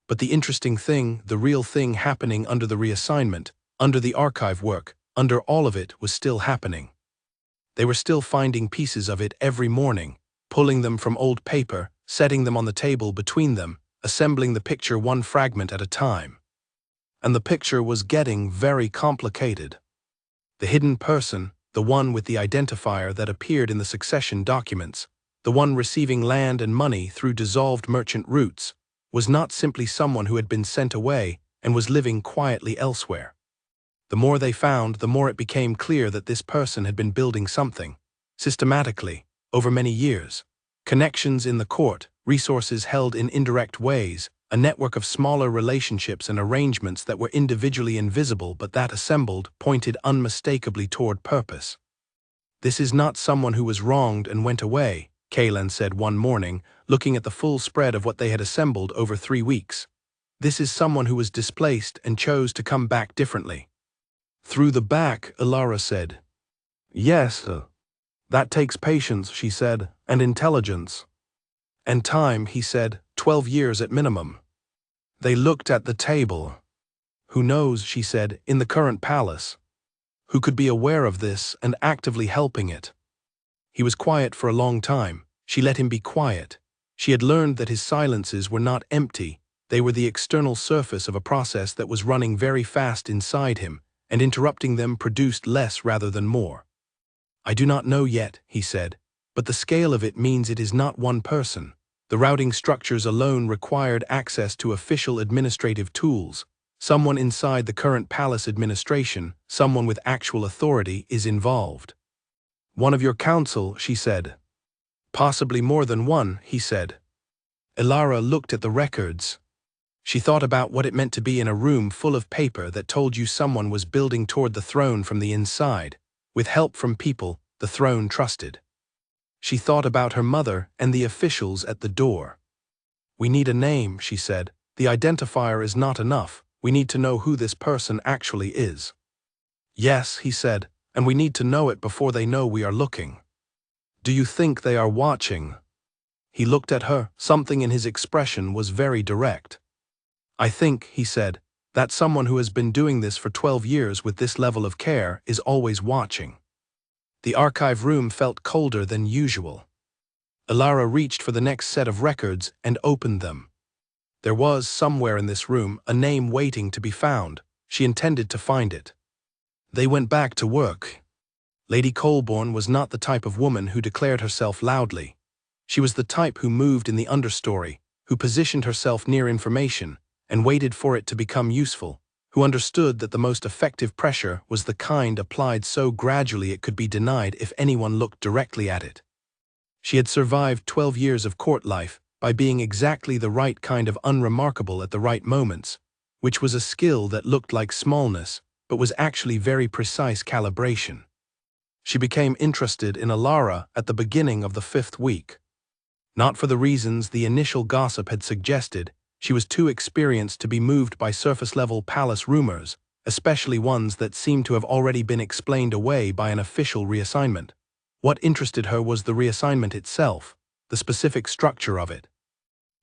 But the interesting thing, the real thing happening under the reassignment, under the archive work, under all of it was still happening. They were still finding pieces of it every morning, pulling them from old paper, setting them on the table between them, assembling the picture one fragment at a time. And the picture was getting very complicated. The hidden person, the one with the identifier that appeared in the succession documents, the one receiving land and money through dissolved merchant routes, was not simply someone who had been sent away and was living quietly elsewhere. The more they found, the more it became clear that this person had been building something, systematically, over many years. Connections in the court, resources held in indirect ways, a network of smaller relationships and arrangements that were individually invisible but that assembled pointed unmistakably toward purpose. This is not someone who was wronged and went away, Kaylan said one morning, looking at the full spread of what they had assembled over 3 weeks. This is someone who was displaced and chose to come back differently. Through the back, Elara said. Yes, that takes patience, she said, and intelligence. And time, he said, 12 years at minimum. They looked at the table. Who knows, she said, in the current palace. Who could be aware of this and actively helping it? He was quiet for a long time. She let him be quiet. She had learned that his silences were not empty. They were the external surface of a process that was running very fast inside him, and interrupting them produced less rather than more. I do not know yet, he said, but the scale of it means it is not one person. The routing structures alone required access to official administrative tools. Someone inside the current palace administration, someone with actual authority, is involved. One of your council, she said. Possibly more than one, he said. Elara looked at the records. She thought about what it meant to be in a room full of paper that told you someone was building toward the throne from the inside, with help from people the throne trusted. She thought about her mother and the officials at the door. We need a name, she said. The identifier is not enough. We need to know who this person actually is. Yes, he said, and we need to know it before they know we are looking. Do you think they are watching? He looked at her. Something in his expression was very direct. I think, he said, That someone who has been doing this for 12 years with this level of care is always watching. The archive room felt colder than usual. Ilara reached for the next set of records and opened them. There was, somewhere in this room, a name waiting to be found. She intended to find it. They went back to work. Lady Colborne was not the type of woman who declared herself loudly. She was the type who moved in the understory, who positioned herself near information and waited for it to become useful, who understood that the most effective pressure was the kind applied so gradually it could be denied if anyone looked directly at it. She had survived 12 years of court life by being exactly the right kind of unremarkable at the right moments, which was a skill that looked like smallness but was actually very precise calibration. She became interested in Ilara at the beginning of the 5th week. Not for the reasons the initial gossip had suggested. She was too experienced to be moved by surface-level palace rumors, especially ones that seemed to have already been explained away by an official reassignment. What interested her was the reassignment itself, the specific structure of it.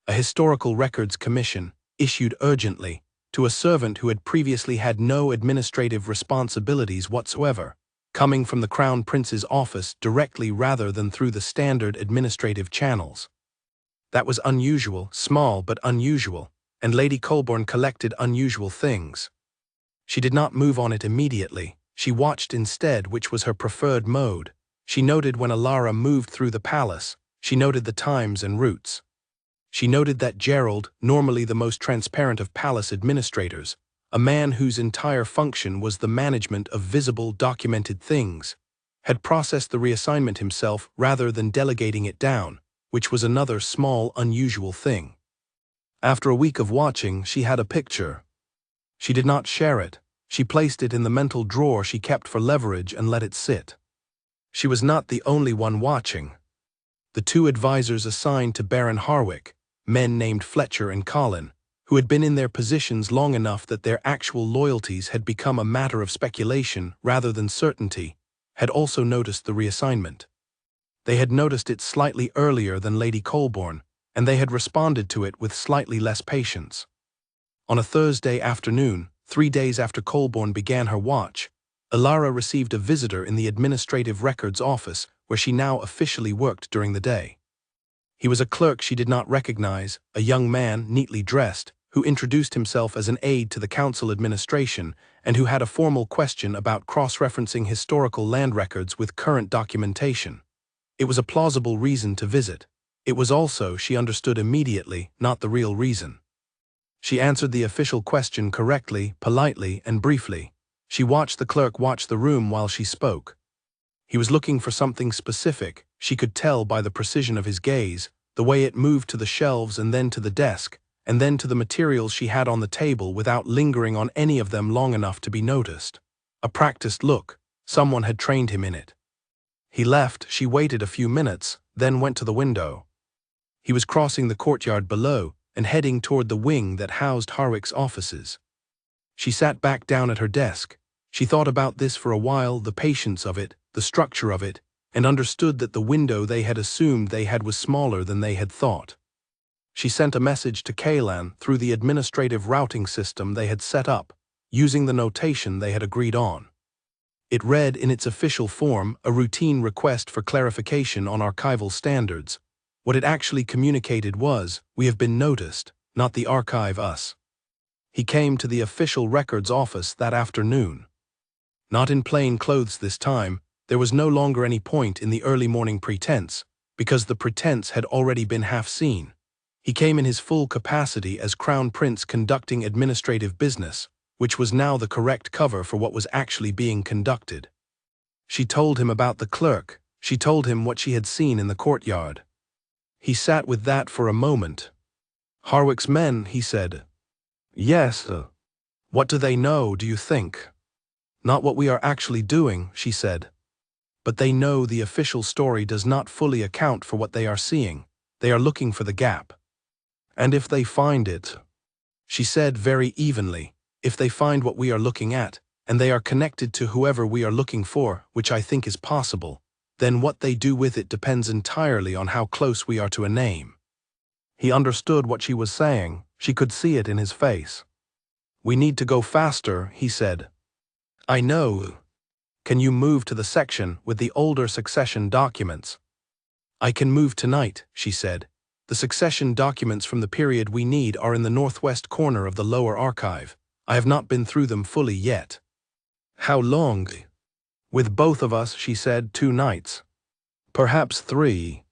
A historical records commission, issued urgently, to a servant who had previously had no administrative responsibilities whatsoever, coming from the Crown Prince's office directly rather than through the standard administrative channels. That was unusual, small but unusual, and Lady Colborne collected unusual things. She did not move on it immediately. She watched instead, which was her preferred mode. She noted when Ilara moved through the palace. She noted the times and routes. She noted that Gerald, normally the most transparent of palace administrators, a man whose entire function was the management of visible, documented things, had processed the reassignment himself rather than delegating it down, which was another small, unusual thing. After a week of watching, she had a picture. She did not share it. She placed it in the mental drawer she kept for leverage and let it sit. She was not the only one watching. The 2 advisors assigned to Baron Harwick, men named Fletcher and Colin, who had been in their positions long enough that their actual loyalties had become a matter of speculation rather than certainty, had also noticed the reassignment. They had noticed it slightly earlier than Lady Colborne, and they had responded to it with slightly less patience. On a Thursday afternoon, 3 days after Colborne began her watch, Ilara received a visitor in the Administrative Records office where she now officially worked during the day. He was a clerk she did not recognize, a young man, neatly dressed, who introduced himself as an aide to the council administration and who had a formal question about cross-referencing historical land records with current documentation. It was a plausible reason to visit. It was also, she understood immediately, not the real reason. She answered the official question correctly, politely, and briefly. She watched the clerk watch the room while she spoke. He was looking for something specific. She could tell by the precision of his gaze, the way it moved to the shelves and then to the desk, and then to the materials she had on the table without lingering on any of them long enough to be noticed. A practiced look. Someone had trained him in it. He left. She waited a few minutes, then went to the window. He was crossing the courtyard below and heading toward the wing that housed Harwick's offices. She sat back down at her desk. She thought about this for a while, the patience of it, the structure of it, and understood that the window they had assumed they had was smaller than they had thought. She sent a message to Kaylan through the administrative routing system they had set up, using the notation they had agreed on. It read in its official form a routine request for clarification on archival standards. What it actually communicated was, "We have been noticed, not the archive us." He came to the official records office that afternoon. Not in plain clothes this time. There was no longer any point in the early morning pretense, because the pretense had already been half seen. He came in his full capacity as Crown Prince conducting administrative business, which was now the correct cover for what was actually being conducted. She told him about the clerk. She told him what she had seen in the courtyard. He sat with that for a moment. "Harwick's men," he said. "Yes. What do they know, do you think?" "Not what we are actually doing," she said. "But they know the official story does not fully account for what they are seeing. They are looking for the gap. And if they find it," she said very evenly, "if they find what we are looking at, and they are connected to whoever we are looking for, which I think is possible, then what they do with it depends entirely on how close we are to a name." He understood what she was saying. She could see it in his face. We need to go faster, he said. I know. Can you move to the section with the older succession documents? I can move tonight, she said. The succession documents from the period we need are in the northwest corner of the lower archive. I have not been through them fully yet. How long? With both of us, she said, 2 nights. Perhaps 3.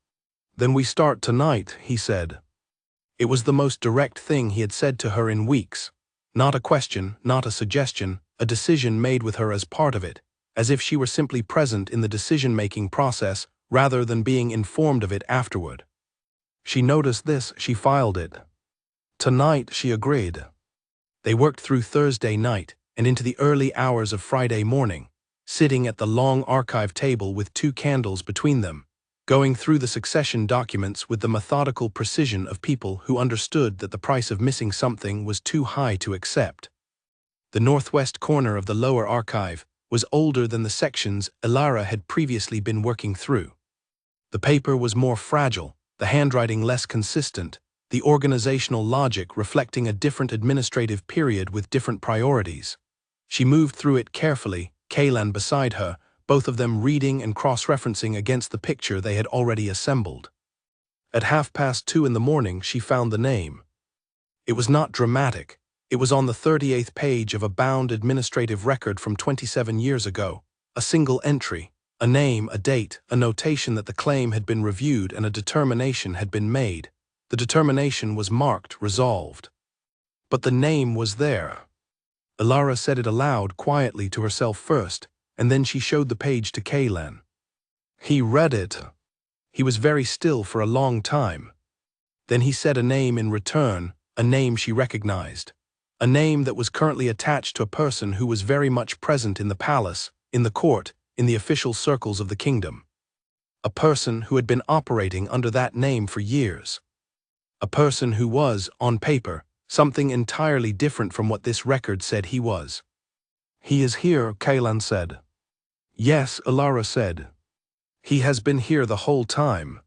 Then we start tonight, he said. It was the most direct thing he had said to her in weeks. Not a question, not a suggestion, a decision made with her as part of it, as if she were simply present in the decision-making process rather than being informed of it afterward. She noticed this, she filed it. Tonight, she agreed. They worked through Thursday night and into the early hours of Friday morning, sitting at the long archive table with 2 candles between them, going through the succession documents with the methodical precision of people who understood that the price of missing something was too high to accept. The northwest corner of the lower archive was older than the sections Elara had previously been working through. The paper was more fragile, the handwriting less consistent, the organizational logic reflecting a different administrative period with different priorities. She moved through it carefully, Kaylan beside her, both of them reading and cross-referencing against the picture they had already assembled. At 2:30 in the morning, she found the name. It was not dramatic. It was on the 38th page of a bound administrative record from 27 years ago, a single entry, a name, a date, a notation that the claim had been reviewed and a determination had been made. The determination was marked resolved. But the name was there. Elara said it aloud quietly to herself first, and then she showed the page to Kaylan. He read it. He was very still for a long time. Then he said a name in return, a name she recognized. A name that was currently attached to a person who was very much present in the palace, in the court, in the official circles of the kingdom. A person who had been operating under that name for years. A person who was, on paper, something entirely different from what this record said he was. He is here, Kaylan said. Yes, Elara said. He has been here the whole time.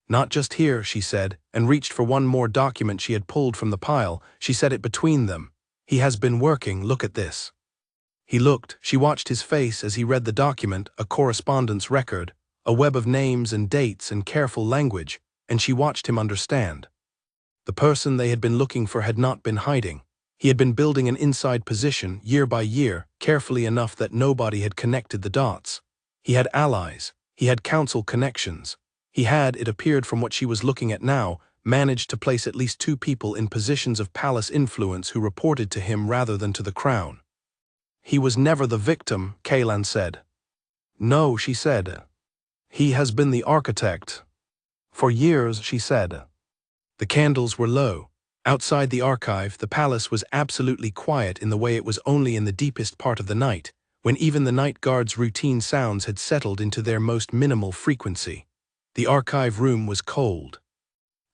Not just here, she said, and reached for one more document she had pulled from the pile. She set it between them. He has been working, look at this. He looked, she watched his face as he read the document, a correspondence record, a web of names and dates and careful language, and she watched him understand. The person they had been looking for had not been hiding. He had been building an inside position, year by year, carefully enough that nobody had connected the dots. He had allies. He had council connections. He had, it appeared from what she was looking at now, managed to place at least 2 people in positions of palace influence who reported to him rather than to the crown. He was never the victim, Kaylan said. No, she said. He has been the architect. For years, she said. The candles were low. Outside the archive, the palace was absolutely quiet in the way it was only in the deepest part of the night, when even the night guard's routine sounds had settled into their most minimal frequency. The archive room was cold.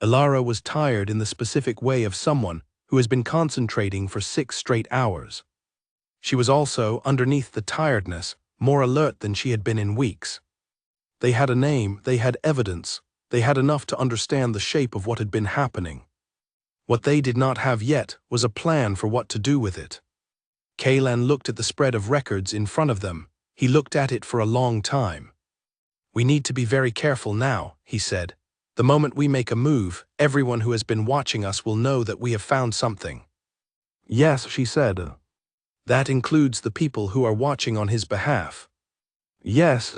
Elara was tired in the specific way of someone who has been concentrating for 6 straight hours. She was also, underneath the tiredness, more alert than she had been in weeks. They had a name, they had evidence, they had enough to understand the shape of what had been happening. What they did not have yet was a plan for what to do with it. Kaylan looked at the spread of records in front of them. He looked at it for a long time. We need to be very careful now, he said. The moment we make a move, everyone who has been watching us will know that we have found something. Yes, she said. That includes the people who are watching on his behalf. Yes.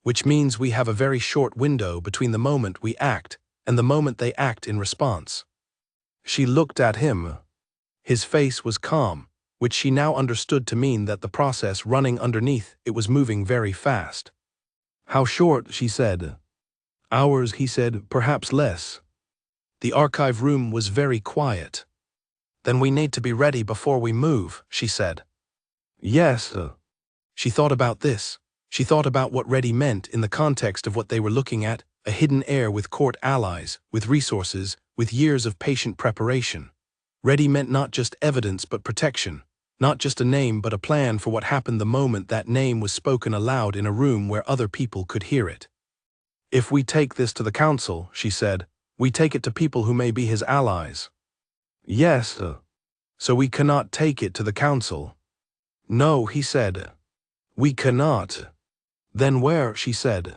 Which means we have a very short window between the moment we act and the moment they act in response. She looked at him. His face was calm, which she now understood to mean that the process running underneath it was moving very fast. How short, she said. Hours, he said, perhaps less. The archive room was very quiet. Then we need to be ready before we move, she said. Yes. She thought about this. She thought about what ready meant in the context of what they were looking at, a hidden heir with court allies, with resources, with years of patient preparation. Ready meant not just evidence but protection, not just a name but a plan for what happened the moment that name was spoken aloud in a room where other people could hear it. If we take this to the council, she said, we take it to people who may be his allies. Yes. So we cannot take it to the council. No, he said. We cannot. Then where, she said.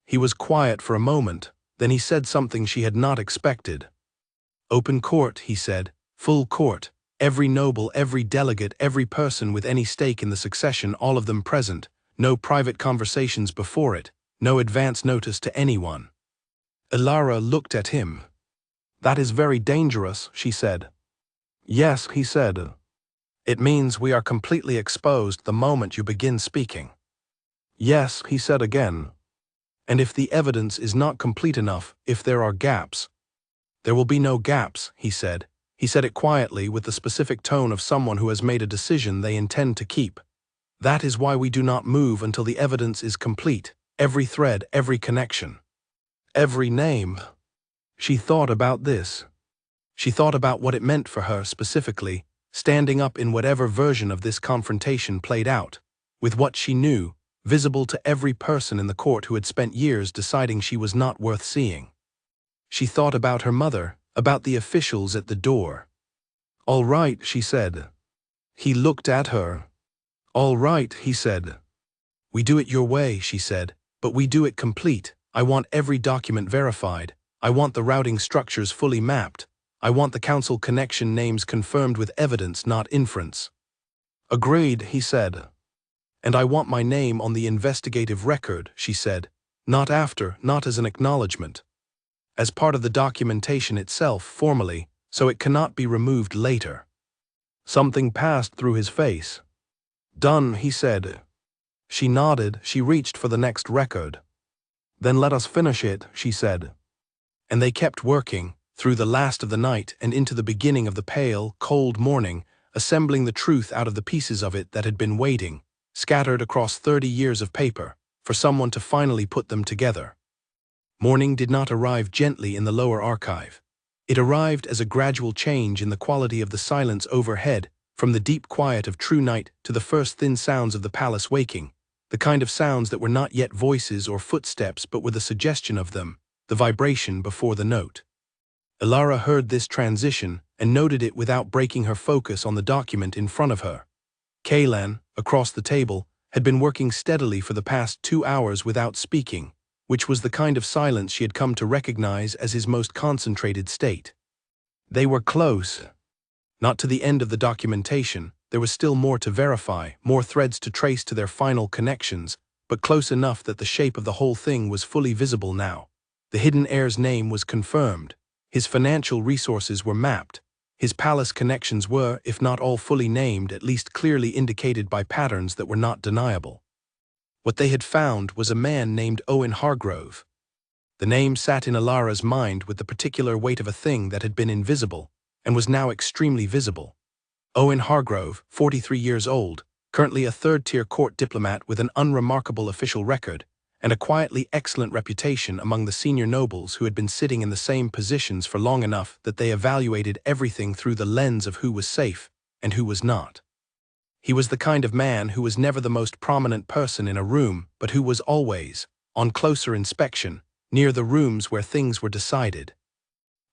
He was quiet for a moment, then he said something she had not expected. Open court, he said, full court, every noble, every delegate, every person with any stake in the succession, all of them present, no private conversations before it, no advance notice to anyone. Ilara looked at him. That is very dangerous, she said. Yes, he said. It means we are completely exposed the moment you begin speaking. Yes, he said again. And if the evidence is not complete enough, if there are gaps. There will be no gaps, he said. He said it quietly with the specific tone of someone who has made a decision they intend to keep. That is why we do not move until the evidence is complete, every thread, every connection. Every name. She thought about this. She thought about what it meant for her specifically, standing up in whatever version of this confrontation played out, with what she knew, visible to every person in the court who had spent years deciding she was not worth seeing. She thought about her mother, about the officials at the door. All right, she said. He looked at her. All right, he said. We do it your way, she said, but we do it complete. I want every document verified. I want the routing structures fully mapped. I want the council connection names confirmed with evidence, not inference. Agreed, he said. And I want my name on the investigative record, she said, not after, not as an acknowledgement. As part of the documentation itself, formally, so it cannot be removed later. Something passed through his face. Done, he said. She nodded, she reached for the next record. Then let us finish it, she said. And they kept working, through the last of the night and into the beginning of the pale, cold morning, assembling the truth out of the pieces of it that had been waiting, scattered across 30 years of paper, for someone to finally put them together. Morning did not arrive gently in the lower archive. It arrived as a gradual change in the quality of the silence overhead, from the deep quiet of true night to the first thin sounds of the palace waking, the kind of sounds that were not yet voices or footsteps but with a suggestion of them, the vibration before the note. Ilara heard this transition and noted it without breaking her focus on the document in front of her. Kaylan, across the table, had been working steadily for the past 2 hours without speaking, which was the kind of silence she had come to recognize as his most concentrated state. They were close. Not to the end of the documentation, there was still more to verify, more threads to trace to their final connections, but close enough that the shape of the whole thing was fully visible now. The hidden heir's name was confirmed. His financial resources were mapped. His palace connections were, if not all fully named, at least clearly indicated by patterns that were not deniable. What they had found was a man named Owen Hargrove. The name sat in Ilara's mind with the particular weight of a thing that had been invisible, and was now extremely visible. Owen Hargrove, 43 years old, currently a third-tier court diplomat with an unremarkable official record, and a quietly excellent reputation among the senior nobles who had been sitting in the same positions for long enough that they evaluated everything through the lens of who was safe and who was not. He was the kind of man who was never the most prominent person in a room, but who was always, on closer inspection, near the rooms where things were decided.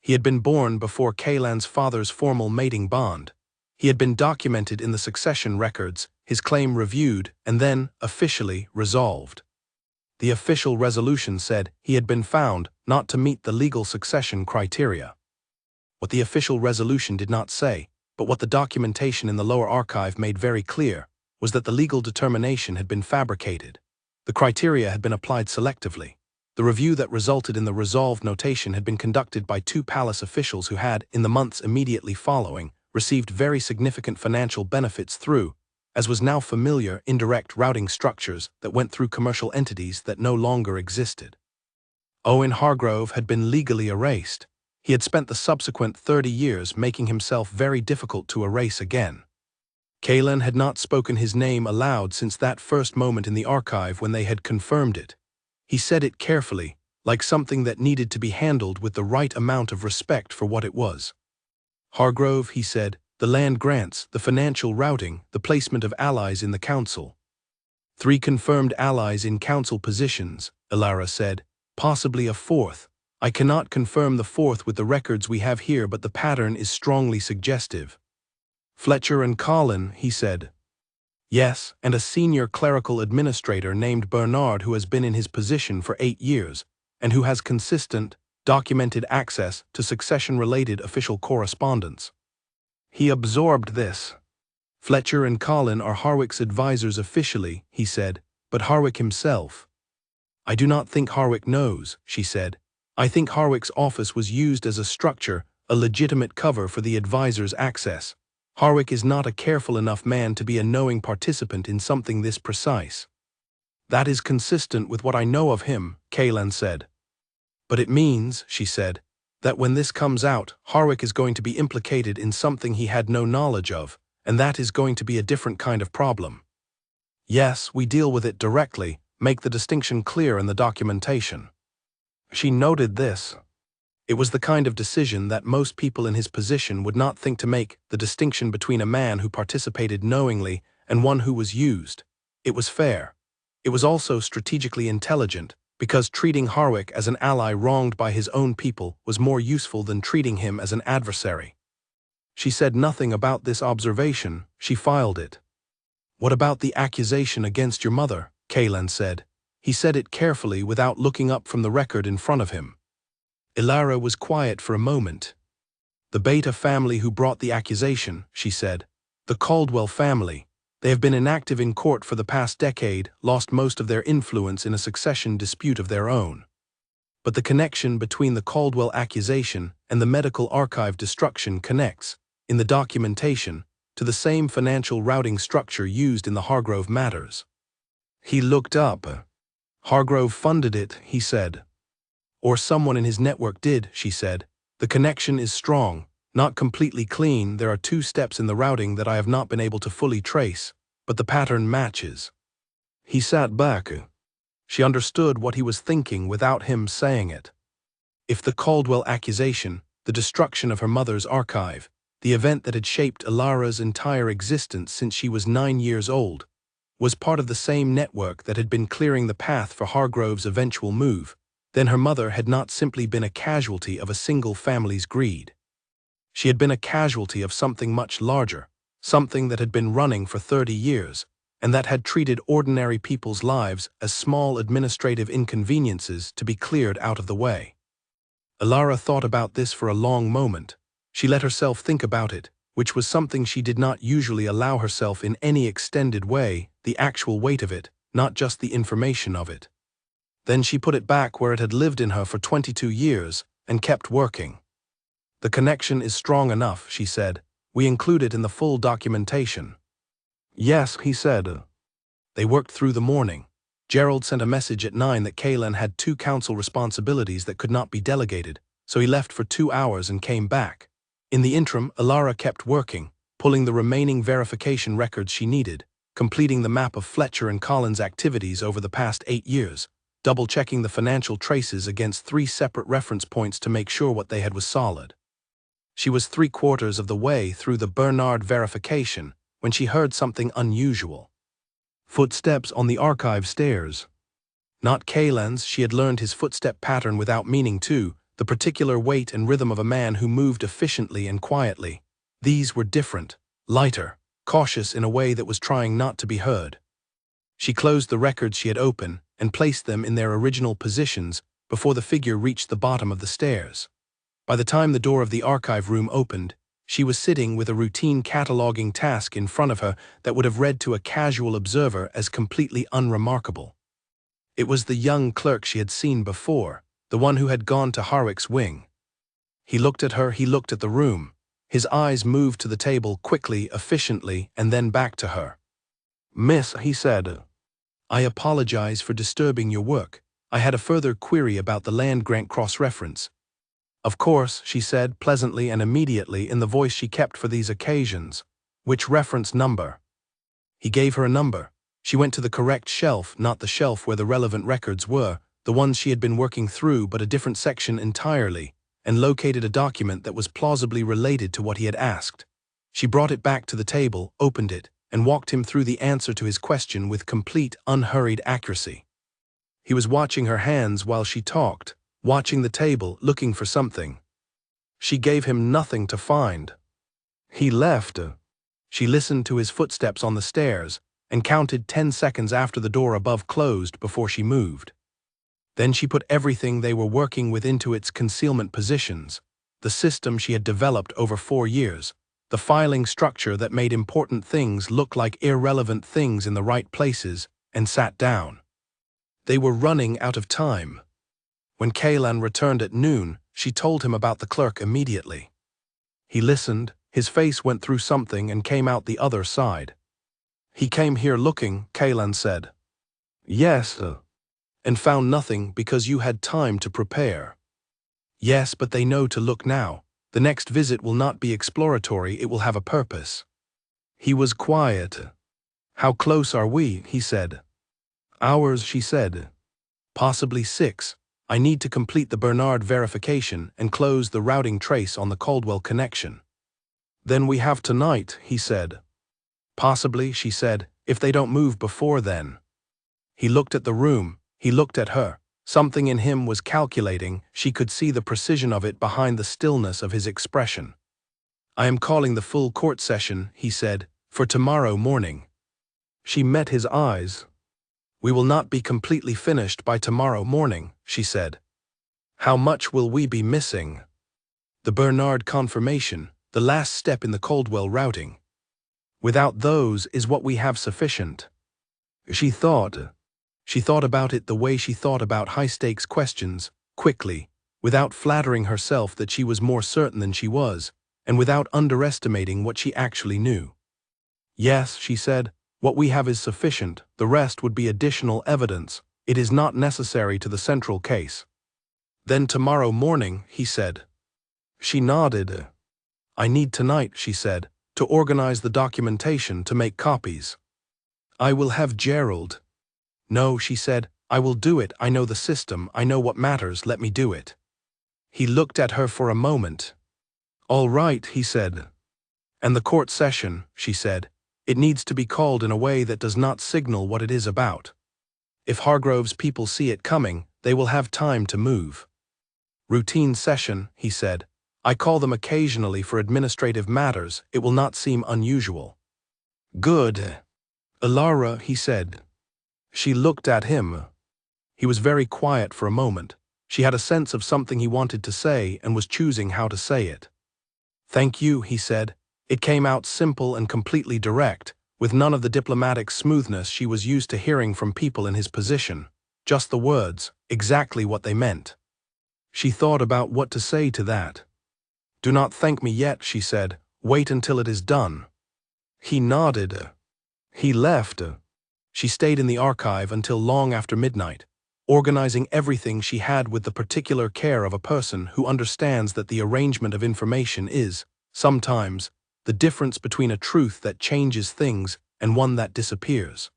He had been born before Kaylan's father's formal mating bond. He had been documented in the succession records, his claim reviewed, and then, officially, resolved. The official resolution said he had been found not to meet the legal succession criteria. What the official resolution did not say, but what the documentation in the lower archive made very clear, was that the legal determination had been fabricated. The criteria had been applied selectively. The review that resulted in the resolved notation had been conducted by 2 palace officials who had, in the months immediately following, received very significant financial benefits through, as was now familiar, indirect routing structures that went through commercial entities that no longer existed. Owen Hargrove had been legally erased. He had spent the subsequent 30 years making himself very difficult to erase again. Kaylan had not spoken his name aloud since that first moment in the archive when they had confirmed it. He said it carefully, like something that needed to be handled with the right amount of respect for what it was. Hargrove, he said, the land grants, the financial routing, the placement of allies in the council. 3 confirmed allies in council positions, Ilara said, possibly a 4th. I cannot confirm the 4th with the records we have here, but the pattern is strongly suggestive. Fletcher and Colin, he said. Yes, and a senior clerical administrator named Bernard who has been in his position for 8 years, and who has consistent, documented access to succession-related official correspondence. He absorbed this. Fletcher and Colin are Harwick's advisors officially, he said, but Harwick himself. I do not think Harwick knows, she said. I think Harwick's office was used as a structure, a legitimate cover for the advisor's access. Harwick is not a careful enough man to be a knowing participant in something this precise. That is consistent with what I know of him, Kaylan said. But it means, she said, that when this comes out, Harwick is going to be implicated in something he had no knowledge of, and that is going to be a different kind of problem. Yes, we deal with it directly, make the distinction clear in the documentation. She noted this. It was the kind of decision that most people in his position would not think to make, the distinction between a man who participated knowingly and one who was used. It was fair. It was also strategically intelligent, because treating Harwick as an ally wronged by his own people was more useful than treating him as an adversary. She said nothing about this observation, she filed it. What about the accusation against your mother? Kaylan said. He said it carefully without looking up from the record in front of him. Ilara was quiet for a moment. The Beta family who brought the accusation, she said. The Caldwell family. They have been inactive in court for the past decade, lost most of their influence in a succession dispute of their own. But the connection between the Caldwell accusation and the medical archive destruction connects, in the documentation, to the same financial routing structure used in the Hargrove matters. He looked up. Hargrove funded it, he said. Or someone in his network did, she said. The connection is strong, not completely clean. There are 2 steps in the routing that I have not been able to fully trace, but the pattern matches. He sat back. She understood what he was thinking without him saying it. If the Caldwell accusation, the destruction of her mother's archive, the event that had shaped Ilara's entire existence since she was 9 years old, was part of the same network that had been clearing the path for Hargrove's eventual move, then her mother had not simply been a casualty of a single family's greed. She had been a casualty of something much larger, something that had been running for 30 years, and that had treated ordinary people's lives as small administrative inconveniences to be cleared out of the way. Ilara thought about this for a long moment. She let herself think about it, which was something she did not usually allow herself in any extended way, the actual weight of it, not just the information of it. Then she put it back where it had lived in her for 22 years, and kept working. The connection is strong enough, she said. We include it in the full documentation. Yes, he said. They worked through the morning. Gerald sent a message at 9 that Kaylan had 2 council responsibilities that could not be delegated, so he left for 2 hours and came back. In the interim, Ilara kept working, pulling the remaining verification records she needed, completing the map of Fletcher and Colin's activities over the past 8 years, double-checking the financial traces against 3 separate reference points to make sure what they had was solid. She was 3/4 of the way through the Bernard verification when she heard something unusual. Footsteps on the archive stairs. Not Kaylan's, she had learned his footstep pattern without meaning to, the particular weight and rhythm of a man who moved efficiently and quietly. These were different, lighter, cautious in a way that was trying not to be heard. She closed the records she had opened and placed them in their original positions before the figure reached the bottom of the stairs. By the time the door of the archive room opened, she was sitting with a routine cataloging task in front of her that would have read to a casual observer as completely unremarkable. It was the young clerk she had seen before, the one who had gone to Harwick's wing. He looked at her, he looked at the room. His eyes moved to the table quickly, efficiently, and then back to her. "Miss," he said, "I apologize for disturbing your work. I had a further query about the land-grant cross-reference." "Of course," she said, pleasantly and immediately in the voice she kept for these occasions. "Which reference number?" He gave her a number. She went to the correct shelf, not the shelf where the relevant records were, the ones she had been working through, but a different section entirely, and located a document that was plausibly related to what he had asked. She brought it back to the table, opened it, and walked him through the answer to his question with complete, unhurried accuracy. He was watching her hands while she talked, watching the table, looking for something. She gave him nothing to find. He left. She listened to his footsteps on the stairs and counted 10 seconds after the door above closed before she moved. Then she put everything they were working with into its concealment positions, the system she had developed over 4 years, the filing structure that made important things look like irrelevant things in the right places, and sat down. They were running out of time. When Kaylan returned at noon, she told him about the clerk immediately. He listened, his face went through something and came out the other side. "He came here looking," Kaylan said. "Yes, and found nothing because you had time to prepare." "Yes, but they know to look now. The next visit will not be exploratory, it will have a purpose." He was quiet. "How close are we?" he said. "Hours," she said. "Possibly 6. I need to complete the Bernard verification and close the routing trace on the Caldwell connection." "Then we have tonight," he said. "Possibly," she said, "if they don't move before then." He looked at the room, he looked at her. Something in him was calculating, she could see the precision of it behind the stillness of his expression. "I am calling the full court session," he said, "for tomorrow morning." She met his eyes. "We will not be completely finished by tomorrow morning," she said. "How much will we be missing?" "The Bernard confirmation, the last step in the Caldwell routing. Without those is what we have sufficient." She thought about it the way she thought about high-stakes questions, quickly, without flattering herself that she was more certain than she was, and without underestimating what she actually knew. "Yes," she said, "what we have is sufficient, the rest would be additional evidence. It is not necessary to the central case." "Then tomorrow morning," he said. She nodded. "I need tonight," she said, "to organize the documentation, to make copies." "I will have Gerald." "No," she said, "I will do it, I know the system, I know what matters, let me do it." He looked at her for a moment. "All right," he said. "And the court session," she said, "it needs to be called in a way that does not signal what it is about. If Hargrove's people see it coming, they will have time to move." "Routine session," he said. "I call them occasionally for administrative matters, it will not seem unusual." "Good. Elara," he said. She looked at him. He was very quiet for a moment. She had a sense of something he wanted to say and was choosing how to say it. "Thank you," he said. It came out simple and completely direct, with none of the diplomatic smoothness she was used to hearing from people in his position. Just the words, exactly what they meant. She thought about what to say to that. "Do not thank me yet," she said. "Wait until it is done." He nodded. He left. She stayed in the archive until long after midnight, organizing everything she had with the particular care of a person who understands that the arrangement of information is, sometimes, the difference between a truth that changes things and one that disappears.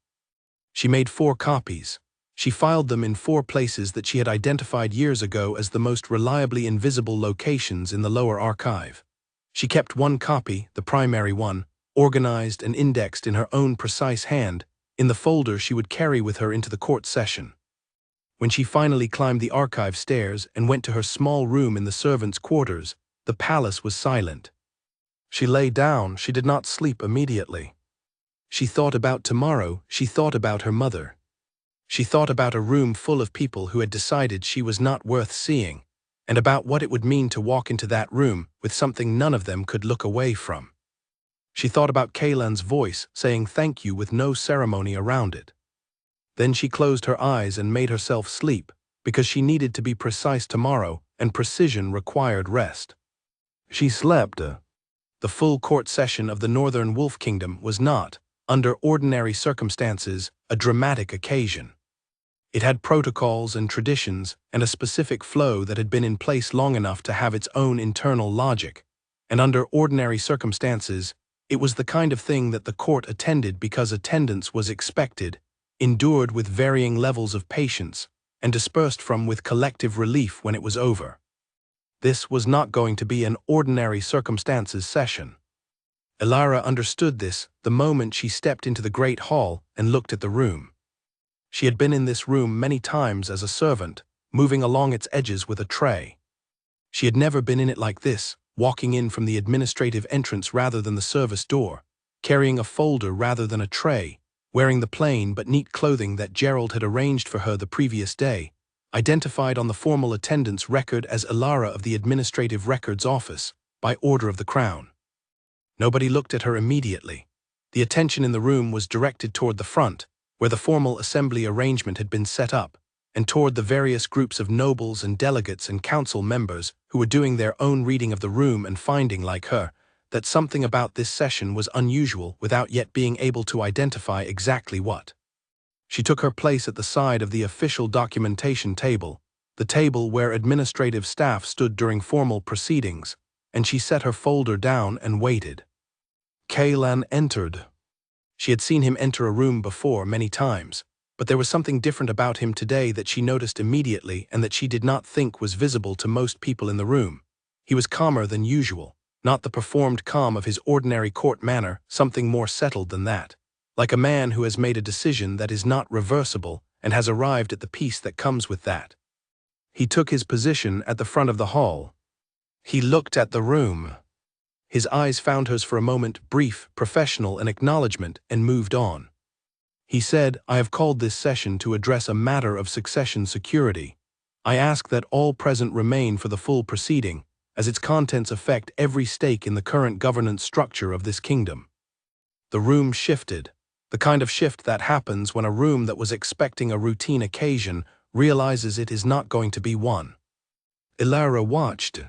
She made 4 copies. She filed them in 4 places that she had identified years ago as the most reliably invisible locations in the lower archive. She kept 1 copy, the primary one, organized and indexed in her own precise hand, in the folder she would carry with her into the court session. When she finally climbed the archive stairs and went to her small room in the servants' quarters, the palace was silent. She lay down, she did not sleep immediately. She thought about tomorrow, she thought about her mother. She thought about a room full of people who had decided she was not worth seeing, and about what it would mean to walk into that room with something none of them could look away from. She thought about Kaylan's voice saying thank you with no ceremony around it. Then she closed her eyes and made herself sleep, because she needed to be precise tomorrow, and precision required rest. She slept. The full court session of the Northern Wolf Kingdom was not, under ordinary circumstances, a dramatic occasion. It had protocols and traditions and a specific flow that had been in place long enough to have its own internal logic, and under ordinary circumstances, it was the kind of thing that the court attended because attendance was expected, endured with varying levels of patience, and dispersed from with collective relief when it was over. This was not going to be an ordinary circumstances session. Elara understood this the moment she stepped into the great hall and looked at the room. She had been in this room many times as a servant, moving along its edges with a tray. She had never been in it like this, walking in from the administrative entrance rather than the service door. carrying a folder rather than a tray, wearing the plain but neat clothing that Gerald had arranged for her the previous day, identified on the formal attendance record as Ilara of the Administrative Records Office, by order of the Crown. Nobody looked at her immediately. The attention in the room was directed toward the front, where the formal assembly arrangement had been set up, and toward the various groups of nobles and delegates and council members who were doing their own reading of the room and finding, like her, that something about this session was unusual without yet being able to identify exactly what. She took her place at the side of the official documentation table, the table where administrative staff stood during formal proceedings, and she set her folder down and waited. Kaylan entered. She had seen him enter a room before many times, but there was something different about him today that she noticed immediately and that she did not think was visible to most people in the room. He was calmer than usual, not the performed calm of his ordinary court manner, something more settled than that, like a man who has made a decision that is not reversible and has arrived at the peace that comes with that. He took his position at the front of the hall. He looked at the room. His eyes found hers for a moment, brief, professional, an acknowledgement, and moved on. He said, "I have called this session to address a matter of succession security. I ask that all present remain for the full proceeding, as its contents affect every stake in the current governance structure of this kingdom." The room shifted, the kind of shift that happens when a room that was expecting a routine occasion realizes it is not going to be one. Ilara watched.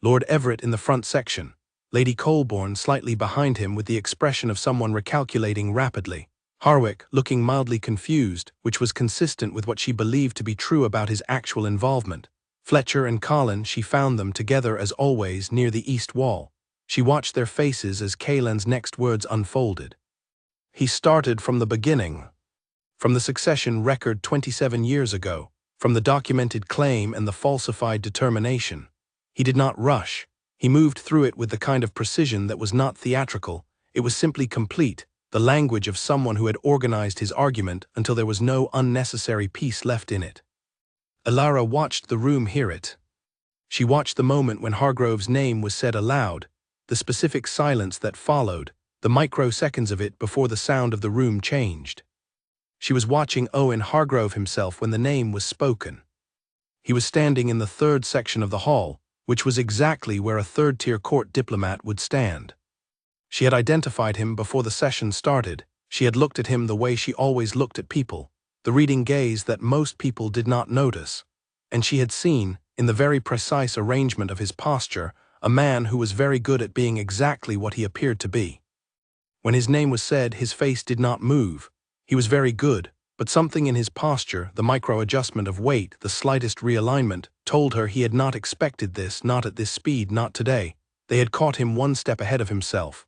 Lord Everett in the front section, Lady Colborne slightly behind him with the expression of someone recalculating rapidly, Harwick looking mildly confused, which was consistent with what she believed to be true about his actual involvement. Fletcher and Colin, she found them together as always near the east wall. She watched their faces as Kaylan's next words unfolded. He started from the beginning. From the succession record 27 years ago, from the documented claim and the falsified determination. He did not rush. He moved through it with the kind of precision that was not theatrical. It was simply complete, the language of someone who had organized his argument until there was no unnecessary piece left in it. Ilara watched the room hear it. She watched the moment when Hargrove's name was said aloud, the specific silence that followed, the microseconds of it before the sound of the room changed. She was watching Owen Hargrove himself when the name was spoken. He was standing in the third section of the hall, which was exactly where a third-tier court diplomat would stand. She had identified him before the session started. She had looked at him the way she always looked at people, the reading gaze that most people did not notice. And she had seen, in the very precise arrangement of his posture, a man who was very good at being exactly what he appeared to be. When his name was said, his face did not move. He was very good, but something in his posture, the micro-adjustment of weight, the slightest realignment, told her he had not expected this, not at this speed, not today. They had caught him one step ahead of himself.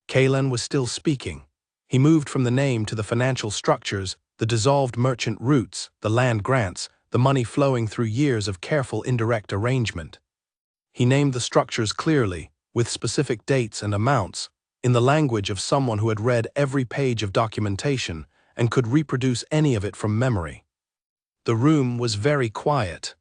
Kaylan was still speaking. He moved from the name to the financial structures, the dissolved merchant routes, the land grants, the money flowing through years of careful indirect arrangement. He named the structures clearly, with specific dates and amounts, in the language of someone who had read every page of documentation and could reproduce any of it from memory. The room was very quiet.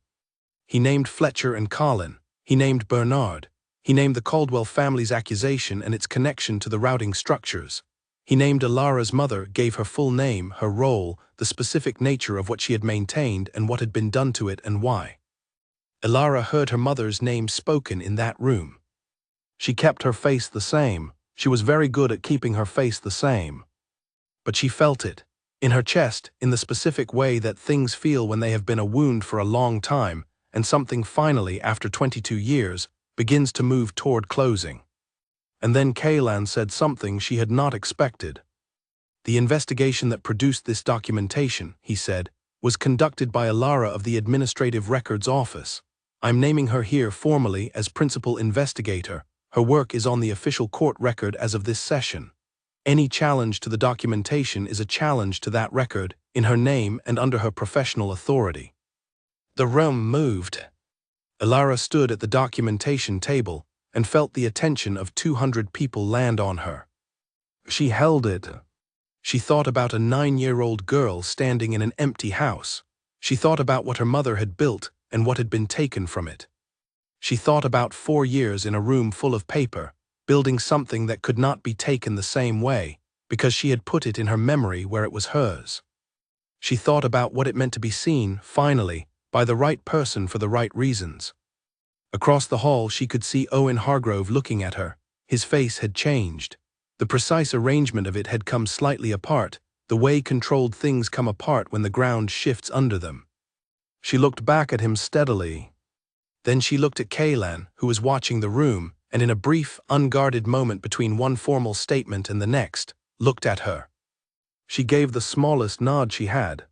He named Fletcher and Colin. He named Bernard. He named the Caldwell family's accusation and its connection to the routing structures. He named Ilara's mother, gave her full name, her role, the specific nature of what she had maintained and what had been done to it and why. Ilara heard her mother's name spoken in that room. She kept her face the same. She was very good at keeping her face the same. But she felt it, in her chest, in the specific way that things feel when they have been a wound for a long time, and something finally, after 22 years, begins to move toward closing. And then Kaylan said something she had not expected. "The investigation that produced this documentation," he said, "was conducted by Ilara of the Administrative Records Office. I'm naming her here formally as principal investigator. Her work is on the official court record as of this session. Any challenge to the documentation is a challenge to that record, in her name and under her professional authority." The room moved. Ilara stood at the documentation table and felt the attention of 200 people land on her. She held it. She thought about a 9-year-old girl standing in an empty house. She thought about what her mother had built and what had been taken from it. She thought about 4 years in a room full of paper, building something that could not be taken the same way, because she had put it in her memory where it was hers. She thought about what it meant to be seen, finally, by the right person for the right reasons. Across the hall she could see Owen Hargrove looking at her. His face had changed. The precise arrangement of it had come slightly apart, the way controlled things come apart when the ground shifts under them. She looked back at him steadily. Then she looked at Kaylan, who was watching the room, and in a brief, unguarded moment between one formal statement and the next, looked at her. She gave the smallest nod she had.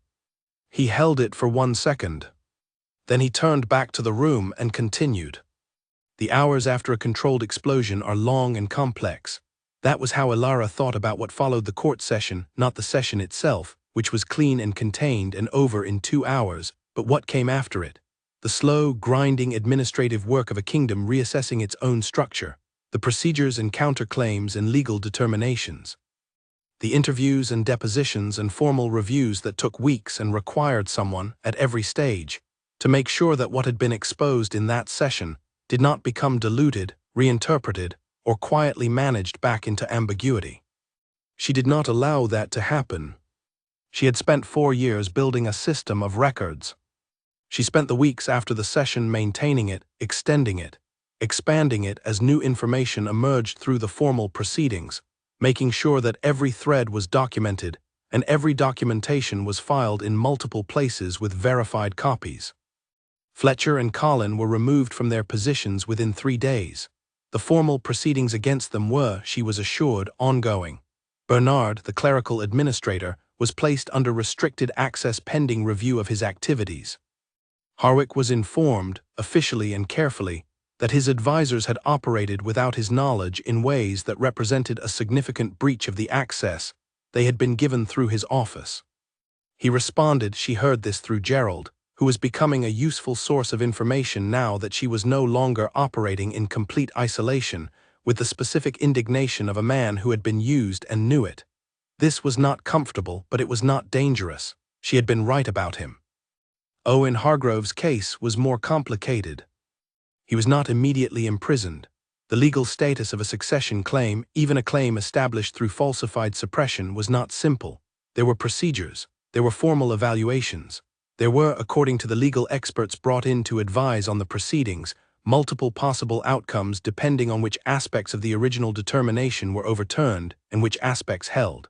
He held it for 1 second. Then he turned back to the room and continued. The hours after a controlled explosion are long and complex. That was how Elara thought about what followed the court session, not the session itself, which was clean and contained and over in 2 hours, but what came after it. The slow, grinding administrative work of a kingdom reassessing its own structure, the procedures and counterclaims and legal determinations. The interviews and depositions and formal reviews that took weeks and required someone, at every stage, to make sure that what had been exposed in that session did not become diluted, reinterpreted, or quietly managed back into ambiguity. She did not allow that to happen. She had spent 4 years building a system of records. She spent the weeks after the session maintaining it, extending it, expanding it as new information emerged through the formal proceedings, making sure that every thread was documented and every documentation was filed in multiple places with verified copies. Fletcher and Colin were removed from their positions within 3 days. The formal proceedings against them were, she was assured, ongoing. Bernard, the clerical administrator, was placed under restricted access pending review of his activities. Harwick was informed, officially and carefully, that his advisors had operated without his knowledge in ways that represented a significant breach of the access they had been given through his office. He responded she heard this through Gerald, who was becoming a useful source of information now that she was no longer operating in complete isolation with the specific indignation of a man who had been used and knew it. This was not comfortable, but it was not dangerous. She had been right about him. Owen Hargrove's case was more complicated. He was not immediately imprisoned. The legal status of a succession claim, even a claim established through falsified suppression, was not simple. There were procedures. There were formal evaluations. There were, according to the legal experts brought in to advise on the proceedings, multiple possible outcomes depending on which aspects of the original determination were overturned and which aspects held.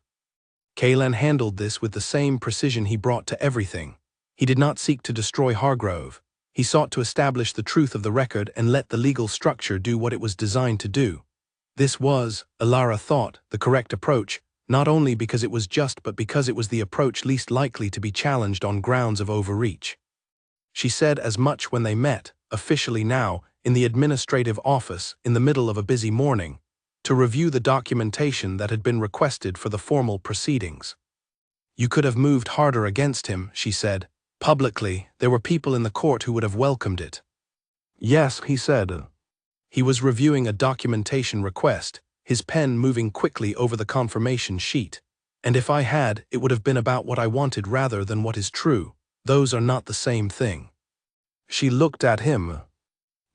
Kaylan handled this with the same precision he brought to everything. He did not seek to destroy Hargrove. He sought to establish the truth of the record and let the legal structure do what it was designed to do. This was, Elara thought, the correct approach, not only because it was just but because it was the approach least likely to be challenged on grounds of overreach. She said as much when they met, officially now, in the administrative office in the middle of a busy morning, to review the documentation that had been requested for the formal proceedings. You could have moved harder against him, she said. Publicly, there were people in the court who would have welcomed it. Yes, he said. He was reviewing a documentation request, his pen moving quickly over the confirmation sheet. And if I had, it would have been about what I wanted rather than what is true. Those are not the same thing. She looked at him.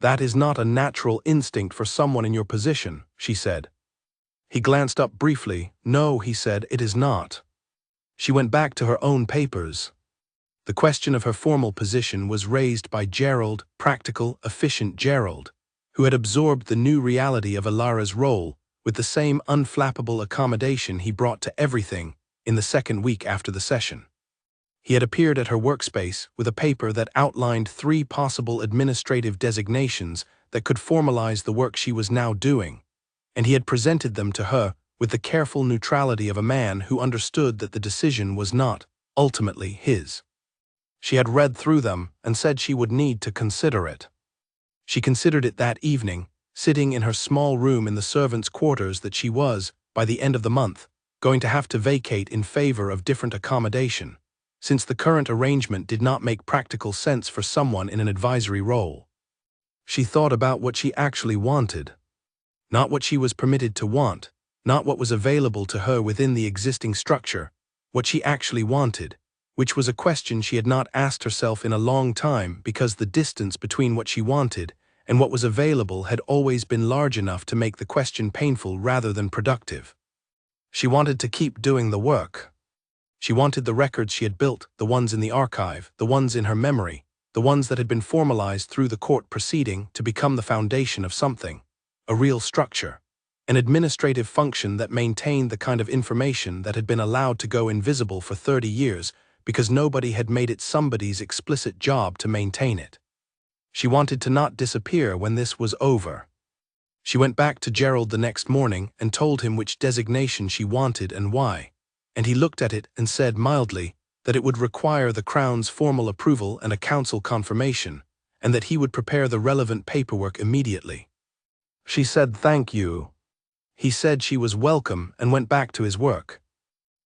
That is not a natural instinct for someone in your position, she said. He glanced up briefly. No, he said, it is not. She went back to her own papers. The question of her formal position was raised by Gerald, practical, efficient Gerald, who had absorbed the new reality of Elara's role with the same unflappable accommodation he brought to everything in the second week after the session. He had appeared at her workspace with a paper that outlined 3 possible administrative designations that could formalize the work she was now doing, and he had presented them to her with the careful neutrality of a man who understood that the decision was not, ultimately, his. She had read through them and said she would need to consider it. She considered it that evening, sitting in her small room in the servants' quarters that she was, by the end of the month, going to have to vacate in favor of different accommodation, since the current arrangement did not make practical sense for someone in an advisory role. She thought about what she actually wanted. Not what she was permitted to want, not what was available to her within the existing structure, what she actually wanted, which was a question she had not asked herself in a long time because the distance between what she wanted and what was available had always been large enough to make the question painful rather than productive. She wanted to keep doing the work. She wanted the records she had built, the ones in the archive, the ones in her memory, the ones that had been formalized through the court proceeding to become the foundation of something, a real structure, an administrative function that maintained the kind of information that had been allowed to go invisible for 30 years because nobody had made it somebody's explicit job to maintain it. She wanted to not disappear when this was over. She went back to Gerald the next morning and told him which designation she wanted and why, and he looked at it and said mildly that it would require the Crown's formal approval and a council confirmation, and that he would prepare the relevant paperwork immediately. She said thank you. He said she was welcome and went back to his work.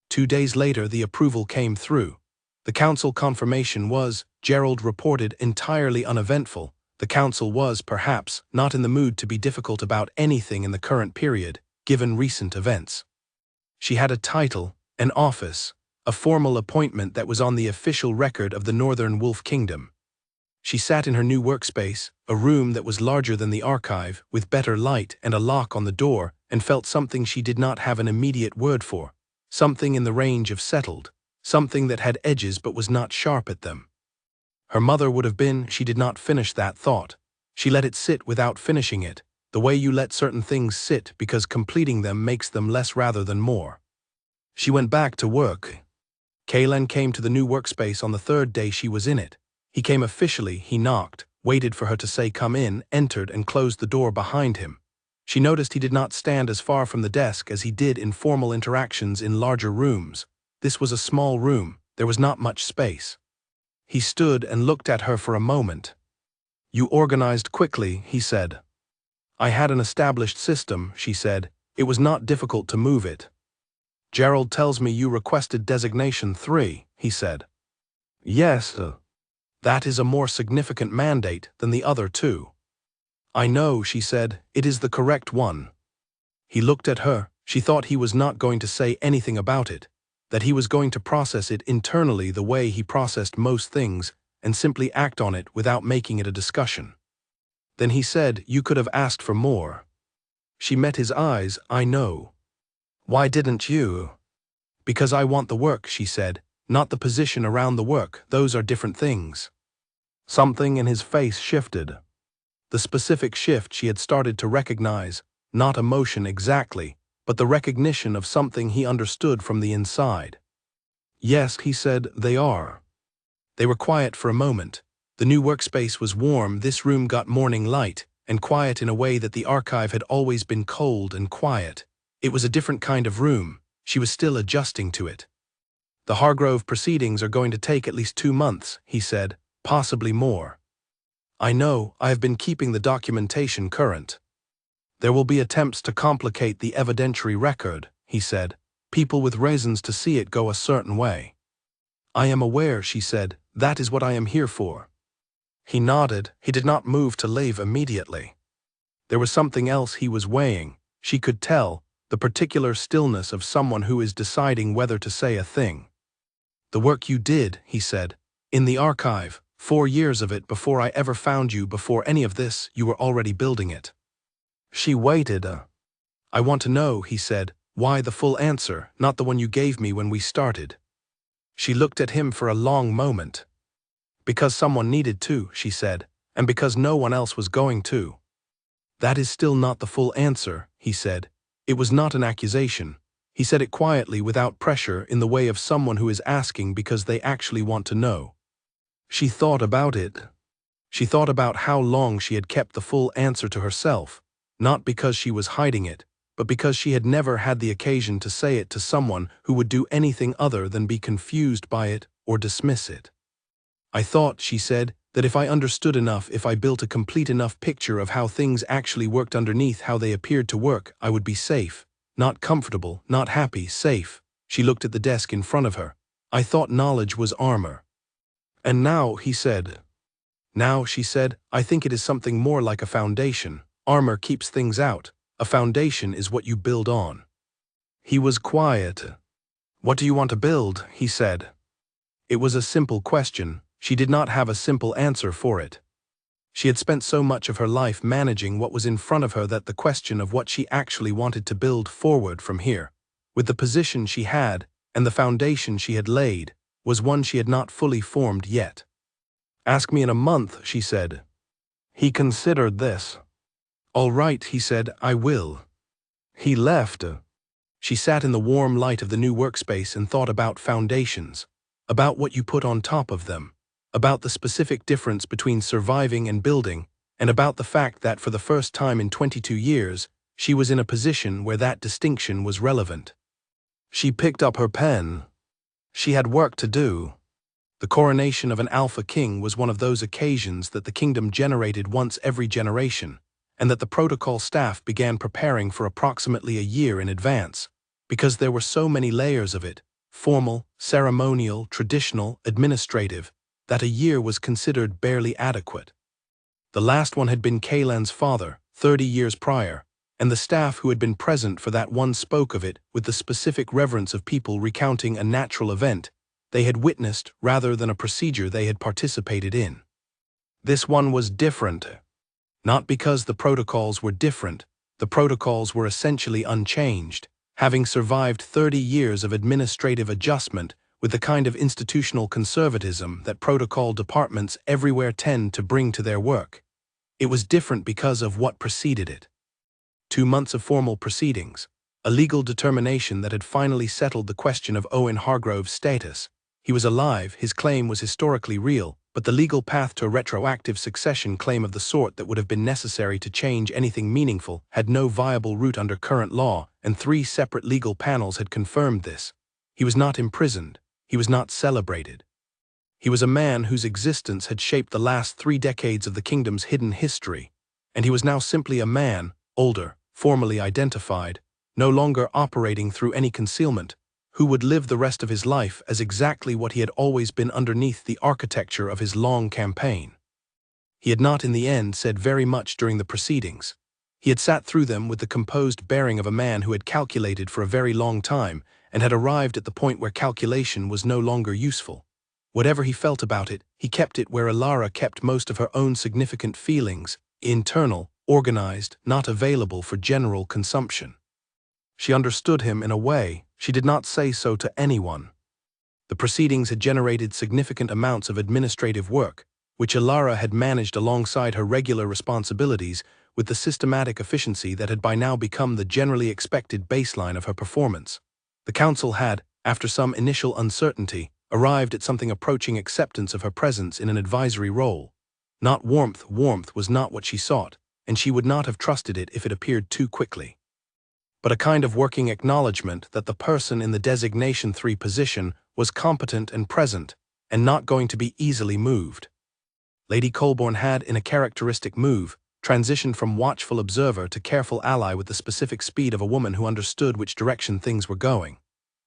2 days later the approval came through. The council confirmation was, Gerald reported, entirely uneventful. The council was, perhaps, not in the mood to be difficult about anything in the current period, given recent events. She had a title, an office, a formal appointment that was on the official record of the Northern Wolf Kingdom. She sat in her new workspace, a room that was larger than the archive, with better light and a lock on the door, and felt something she did not have an immediate word for, something in the range of settled, something that had edges but was not sharp at them. Her mother would have been, she did not finish that thought. She let it sit without finishing it, the way you let certain things sit because completing them makes them less rather than more. She went back to work. Kalen came to the new workspace on the 3rd day she was in it. He came officially, he knocked, waited for her to say come in, entered and closed the door behind him. She noticed he did not stand as far from the desk as he did in formal interactions in larger rooms. This was a small room, there was not much space. He stood and looked at her for a moment. You organized quickly, he said. I had an established system, she said. It was not difficult to move it. Gerald tells me you requested designation 3, he said. Yes, that is a more significant mandate than the other 2. I know, she said, it is the correct one. He looked at her. She thought he was not going to say anything about it, that he was going to process it internally the way he processed most things and simply act on it without making it a discussion. Then he said, you could have asked for more. She met his eyes. I know. Why didn't you? Because I want the work, she said, not the position around the work. Those are different things. Something in his face shifted. The specific shift she had started to recognize, not emotion exactly, but the recognition of something he understood from the inside. Yes, he said, they are. They were quiet for a moment. The new workspace was warm, this room got morning light, and quiet in a way that the archive had always been cold and quiet. It was a different kind of room. She was still adjusting to it. The Hargrove proceedings are going to take at least 2 months, he said, possibly more. I know, I have been keeping the documentation current. There will be attempts to complicate the evidentiary record, he said, people with reasons to see it go a certain way. I am aware, she said, that is what I am here for. He nodded. He did not move to leave immediately. There was something else he was weighing. She could tell, the particular stillness of someone who is deciding whether to say a thing. The work you did, he said, in the archive, 4 years of it before I ever found you, before any of this, you were already building it. She waited. I want to know, he said, why the full answer, not the one you gave me when we started. She looked at him for a long moment. Because someone needed to, she said, and because no one else was going to. That is still not the full answer, he said. It was not an accusation. He said it quietly without pressure in the way of someone who is asking because they actually want to know. She thought about it. She thought about how long she had kept the full answer to herself, not because she was hiding it, but because she had never had the occasion to say it to someone who would do anything other than be confused by it or dismiss it. I thought, she said, that if I understood enough, if I built a complete enough picture of how things actually worked underneath, how they appeared to work, I would be safe. Not comfortable, not happy, safe. She looked at the desk in front of her. I thought knowledge was armor. And now, he said. Now, she said, I think it is something more like a foundation. Armor keeps things out. A foundation is what you build on. He was quiet. What do you want to build? He said. It was a simple question. She did not have a simple answer for it. She had spent so much of her life managing what was in front of her that the question of what she actually wanted to build forward from here, with the position she had and the foundation she had laid, was one she had not fully formed yet. "Ask me in a month," she said. He considered this. "All right," he said, "I will." He left. She sat in the warm light of the new workspace and thought about foundations, about what you put on top of them, about the specific difference between surviving and building, and about the fact that for the first time in 22 years, she was in a position where that distinction was relevant. She picked up her pen. She had work to do. The coronation of an Alpha King was one of those occasions that the kingdom generated once every generation, and that the protocol staff began preparing for approximately a year in advance, because there were so many layers of it, formal, ceremonial, traditional, administrative, that a year was considered barely adequate. The last one had been Kaylan's father, 30 years prior, and the staff who had been present for that one spoke of it with the specific reverence of people recounting a natural event they had witnessed rather than a procedure they had participated in. This one was different. Not because the protocols were different, the protocols were essentially unchanged, having survived 30 years of administrative adjustment with the kind of institutional conservatism that protocol departments everywhere tend to bring to their work. It was different because of what preceded it. 2 months of formal proceedings, a legal determination that had finally settled the question of Owen Hargrove's status. He was alive, his claim was historically real, but the legal path to a retroactive succession claim of the sort that would have been necessary to change anything meaningful had no viable route under current law, and 3 separate legal panels had confirmed this. He was not imprisoned. He was not celebrated. He was a man whose existence had shaped the last 3 decades of the kingdom's hidden history, and he was now simply a man, older, formally identified, no longer operating through any concealment, who would live the rest of his life as exactly what he had always been underneath the architecture of his long campaign. He had not in the end said very much during the proceedings. He had sat through them with the composed bearing of a man who had calculated for a very long time and had arrived at the point where calculation was no longer useful. Whatever he felt about it, he kept it where Alara kept most of her own significant feelings, internal, organized, not available for general consumption. She understood him in a way. She did not say so to anyone. The proceedings had generated significant amounts of administrative work, which Alara had managed alongside her regular responsibilities with the systematic efficiency that had by now become the generally expected baseline of her performance. The council had, after some initial uncertainty, arrived at something approaching acceptance of her presence in an advisory role. Not warmth. Warmth was not what she sought, and she would not have trusted it if it appeared too quickly. But a kind of working acknowledgement that the person in the designation 3 position was competent and present, and not going to be easily moved. Lady Colborne had, in a characteristic move, transitioned from watchful observer to careful ally with the specific speed of a woman who understood which direction things were going.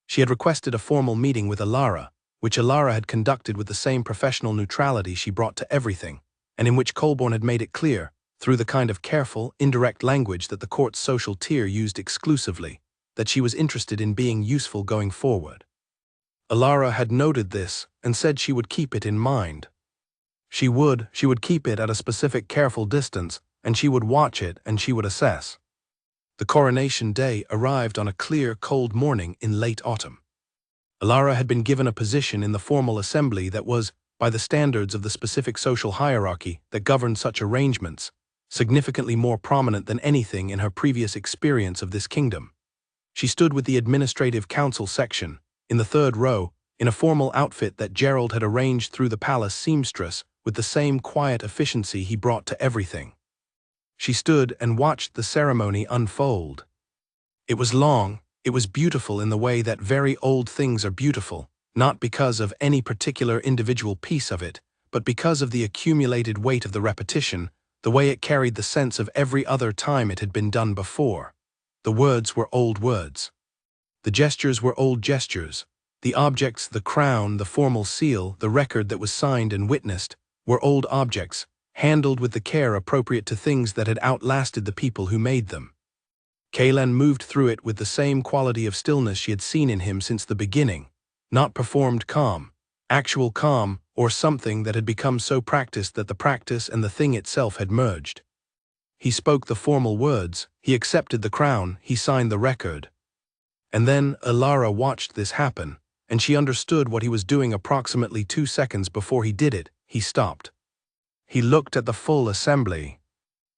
She had requested a formal meeting with Alara, which Alara had conducted with the same professional neutrality she brought to everything, and in which Colborne had made it clear, through the kind of careful, indirect language that the court's social tier used exclusively, that she was interested in being useful going forward. Alara had noted this and said she would keep it in mind. She would keep it at a specific careful distance, and she would watch it and she would assess. The coronation day arrived on a clear, cold morning in late autumn. Alara had been given a position in the formal assembly that was, by the standards of the specific social hierarchy that governed such arrangements, significantly more prominent than anything in her previous experience of this kingdom. She stood with the administrative council section, in the 3rd row, in a formal outfit that Gerald had arranged through the palace seamstress with the same quiet efficiency he brought to everything. She stood and watched the ceremony unfold. It was long, it was beautiful in the way that very old things are beautiful, not because of any particular individual piece of it, but because of the accumulated weight of the repetition, the way it carried the sense of every other time it had been done before. The words were old words. The gestures were old gestures. The objects, the crown, the formal seal, the record that was signed and witnessed, were old objects, handled with the care appropriate to things that had outlasted the people who made them. Kaylan moved through it with the same quality of stillness she had seen in him since the beginning, not performed calm, actual calm, or something that had become so practiced that the practice and the thing itself had merged. He spoke the formal words, he accepted the crown, he signed the record. And then Elara watched this happen, and she understood what he was doing. Approximately 2 seconds before he did it, he stopped. He looked at the full assembly.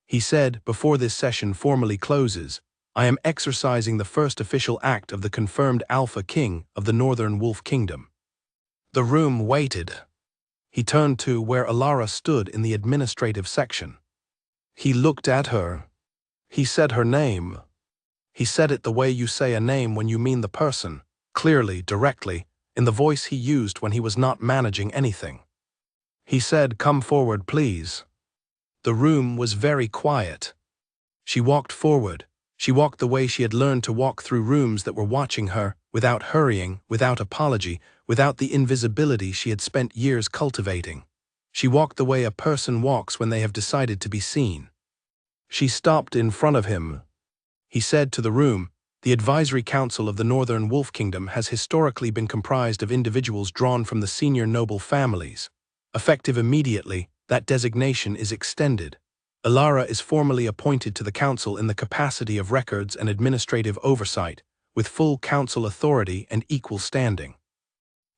He said, "Before this session formally closes, I am exercising the first official act of the confirmed Alpha King of the Northern Wolf Kingdom." The room waited. He turned to where Elara stood in the administrative section. He looked at her. He said her name. He said it the way you say a name when you mean the person, clearly, directly, in the voice he used when he was not managing anything. He said, "Come forward, please." The room was very quiet. She walked forward. She walked the way she had learned to walk through rooms that were watching her, without hurrying, without apology, without the invisibility she had spent years cultivating. She walked the way a person walks when they have decided to be seen. She stopped in front of him. He said to the room, "The Advisory Council of the Northern Wolf Kingdom has historically been comprised of individuals drawn from the senior noble families. Effective immediately, that designation is extended. Elara is formally appointed to the council in the capacity of records and administrative oversight, with full council authority and equal standing."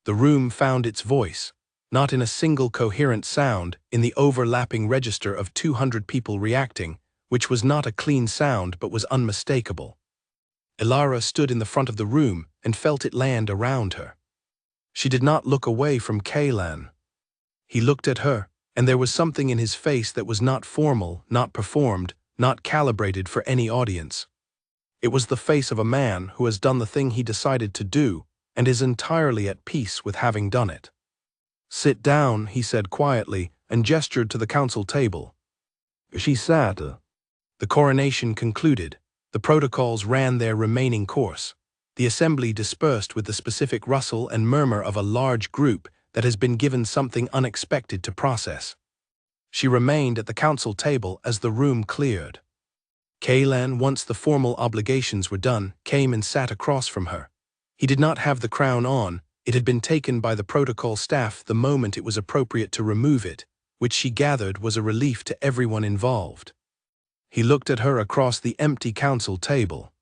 The room found its voice, not in a single coherent sound, in the overlapping register of 200 people reacting, which was not a clean sound but was unmistakable. Elara stood in the front of the room and felt it land around her. She did not look away from Kaylan. He looked at her, and there was something in his face that was not formal, not performed, not calibrated for any audience. It was the face of a man who has done the thing he decided to do and is entirely at peace with having done it. "Sit down," he said quietly, and gestured to the council table. She sat. The coronation concluded. The protocols ran their remaining course. The assembly dispersed with the specific rustle and murmur of a large group that has been given something unexpected to process. She remained at the council table as the room cleared. Kaylan, once the formal obligations were done, came and sat across from her. He did not have the crown on. It had been taken by the protocol staff the moment it was appropriate to remove it, which she gathered was a relief to everyone involved. He looked at her across the empty council table.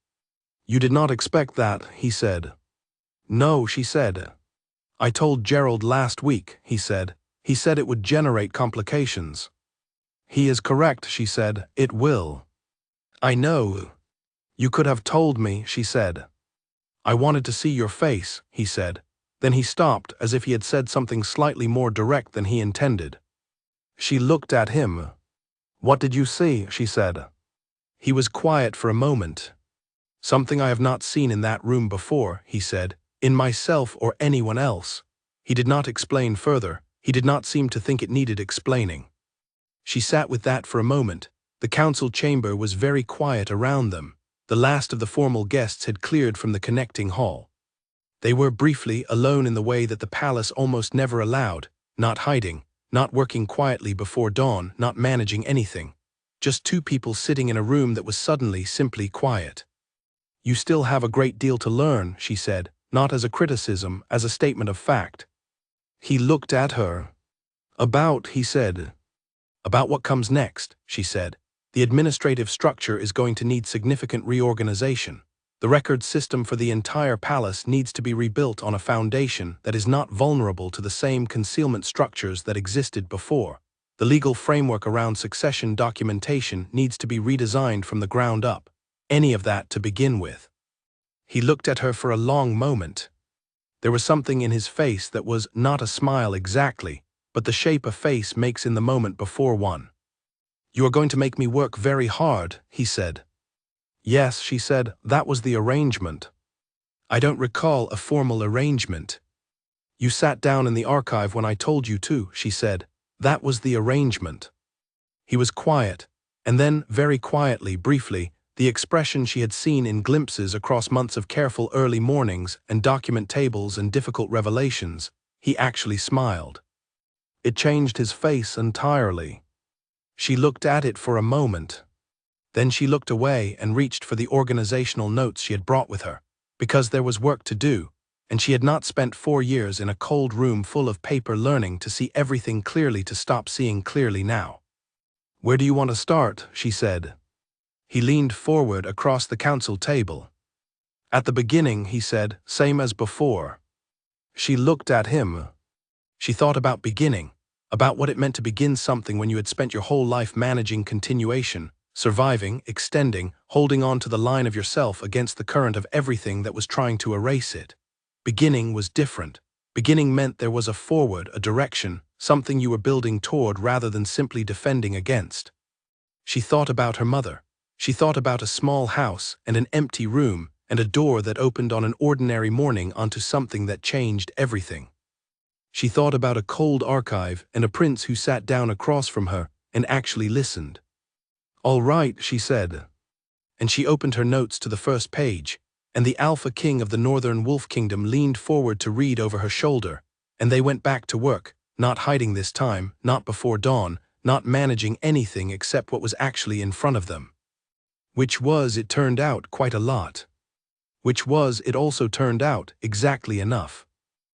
"You did not expect that," he said. "No," she said. "I told Gerald last week," he said. "He said it would generate complications." "He is correct," she said. "It will." "I know." "You could have told me," she said. "I wanted to see your face," he said. Then he stopped, as if he had said something slightly more direct than he intended. She looked at him. "What did you see?" she said. He was quiet for a moment. "Something I have not seen in that room before," he said, "in myself or anyone else." He did not explain further. He did not seem to think it needed explaining. She sat with that for a moment. The council chamber was very quiet around them. The last of the formal guests had cleared from the connecting hall. They were briefly alone in the way that the palace almost never allowed, not hiding, not working quietly before dawn, not managing anything. Just two people sitting in a room that was suddenly simply quiet. "You still have a great deal to learn," she said, not as a criticism, as a statement of fact. He looked at her. "About," he said. "About what comes next," she said. "The administrative structure is going to need significant reorganization. The record system for the entire palace needs to be rebuilt on a foundation that is not vulnerable to the same concealment structures that existed before. The legal framework around succession documentation needs to be redesigned from the ground up. Any of that to begin with." He looked at her for a long moment. There was something in his face that was not a smile exactly, but the shape a face makes in the moment before one. "You are going to make me work very hard," he said. "Yes," she said, "that was the arrangement." "I don't recall a formal arrangement." "You sat down in the archive when I told you to," she said. "That was the arrangement." He was quiet, and then, very quietly, briefly, the expression she had seen in glimpses across months of careful early mornings and document tables and difficult revelations, he actually smiled. It changed his face entirely. She looked at it for a moment. Then she looked away and reached for the organizational notes she had brought with her. Because there was work to do, And she had not spent 4 years in a cold room full of paper learning to see everything clearly to stop seeing clearly now. "Where do you want to start?" she said. He leaned forward across the council table. "At the beginning," he said, "same as before." She looked at him. She thought about beginning, about what it meant to begin something when you had spent your whole life managing continuation, surviving, extending, holding on to the line of yourself against the current of everything that was trying to erase it. Beginning was different. Beginning meant there was a forward, a direction, something you were building toward rather than simply defending against. She thought about her mother. She thought about a small house and an empty room and a door that opened on an ordinary morning onto something that changed everything. She thought about a cold archive and a prince who sat down across from her and actually listened. "All right," she said. And she opened her notes to the first page, and the Alpha King of the Northern Wolf Kingdom leaned forward to read over her shoulder, and they went back to work, not hiding this time, not before dawn, not managing anything except what was actually in front of them. Which was, it turned out, quite a lot. Which was, it also turned out, exactly enough.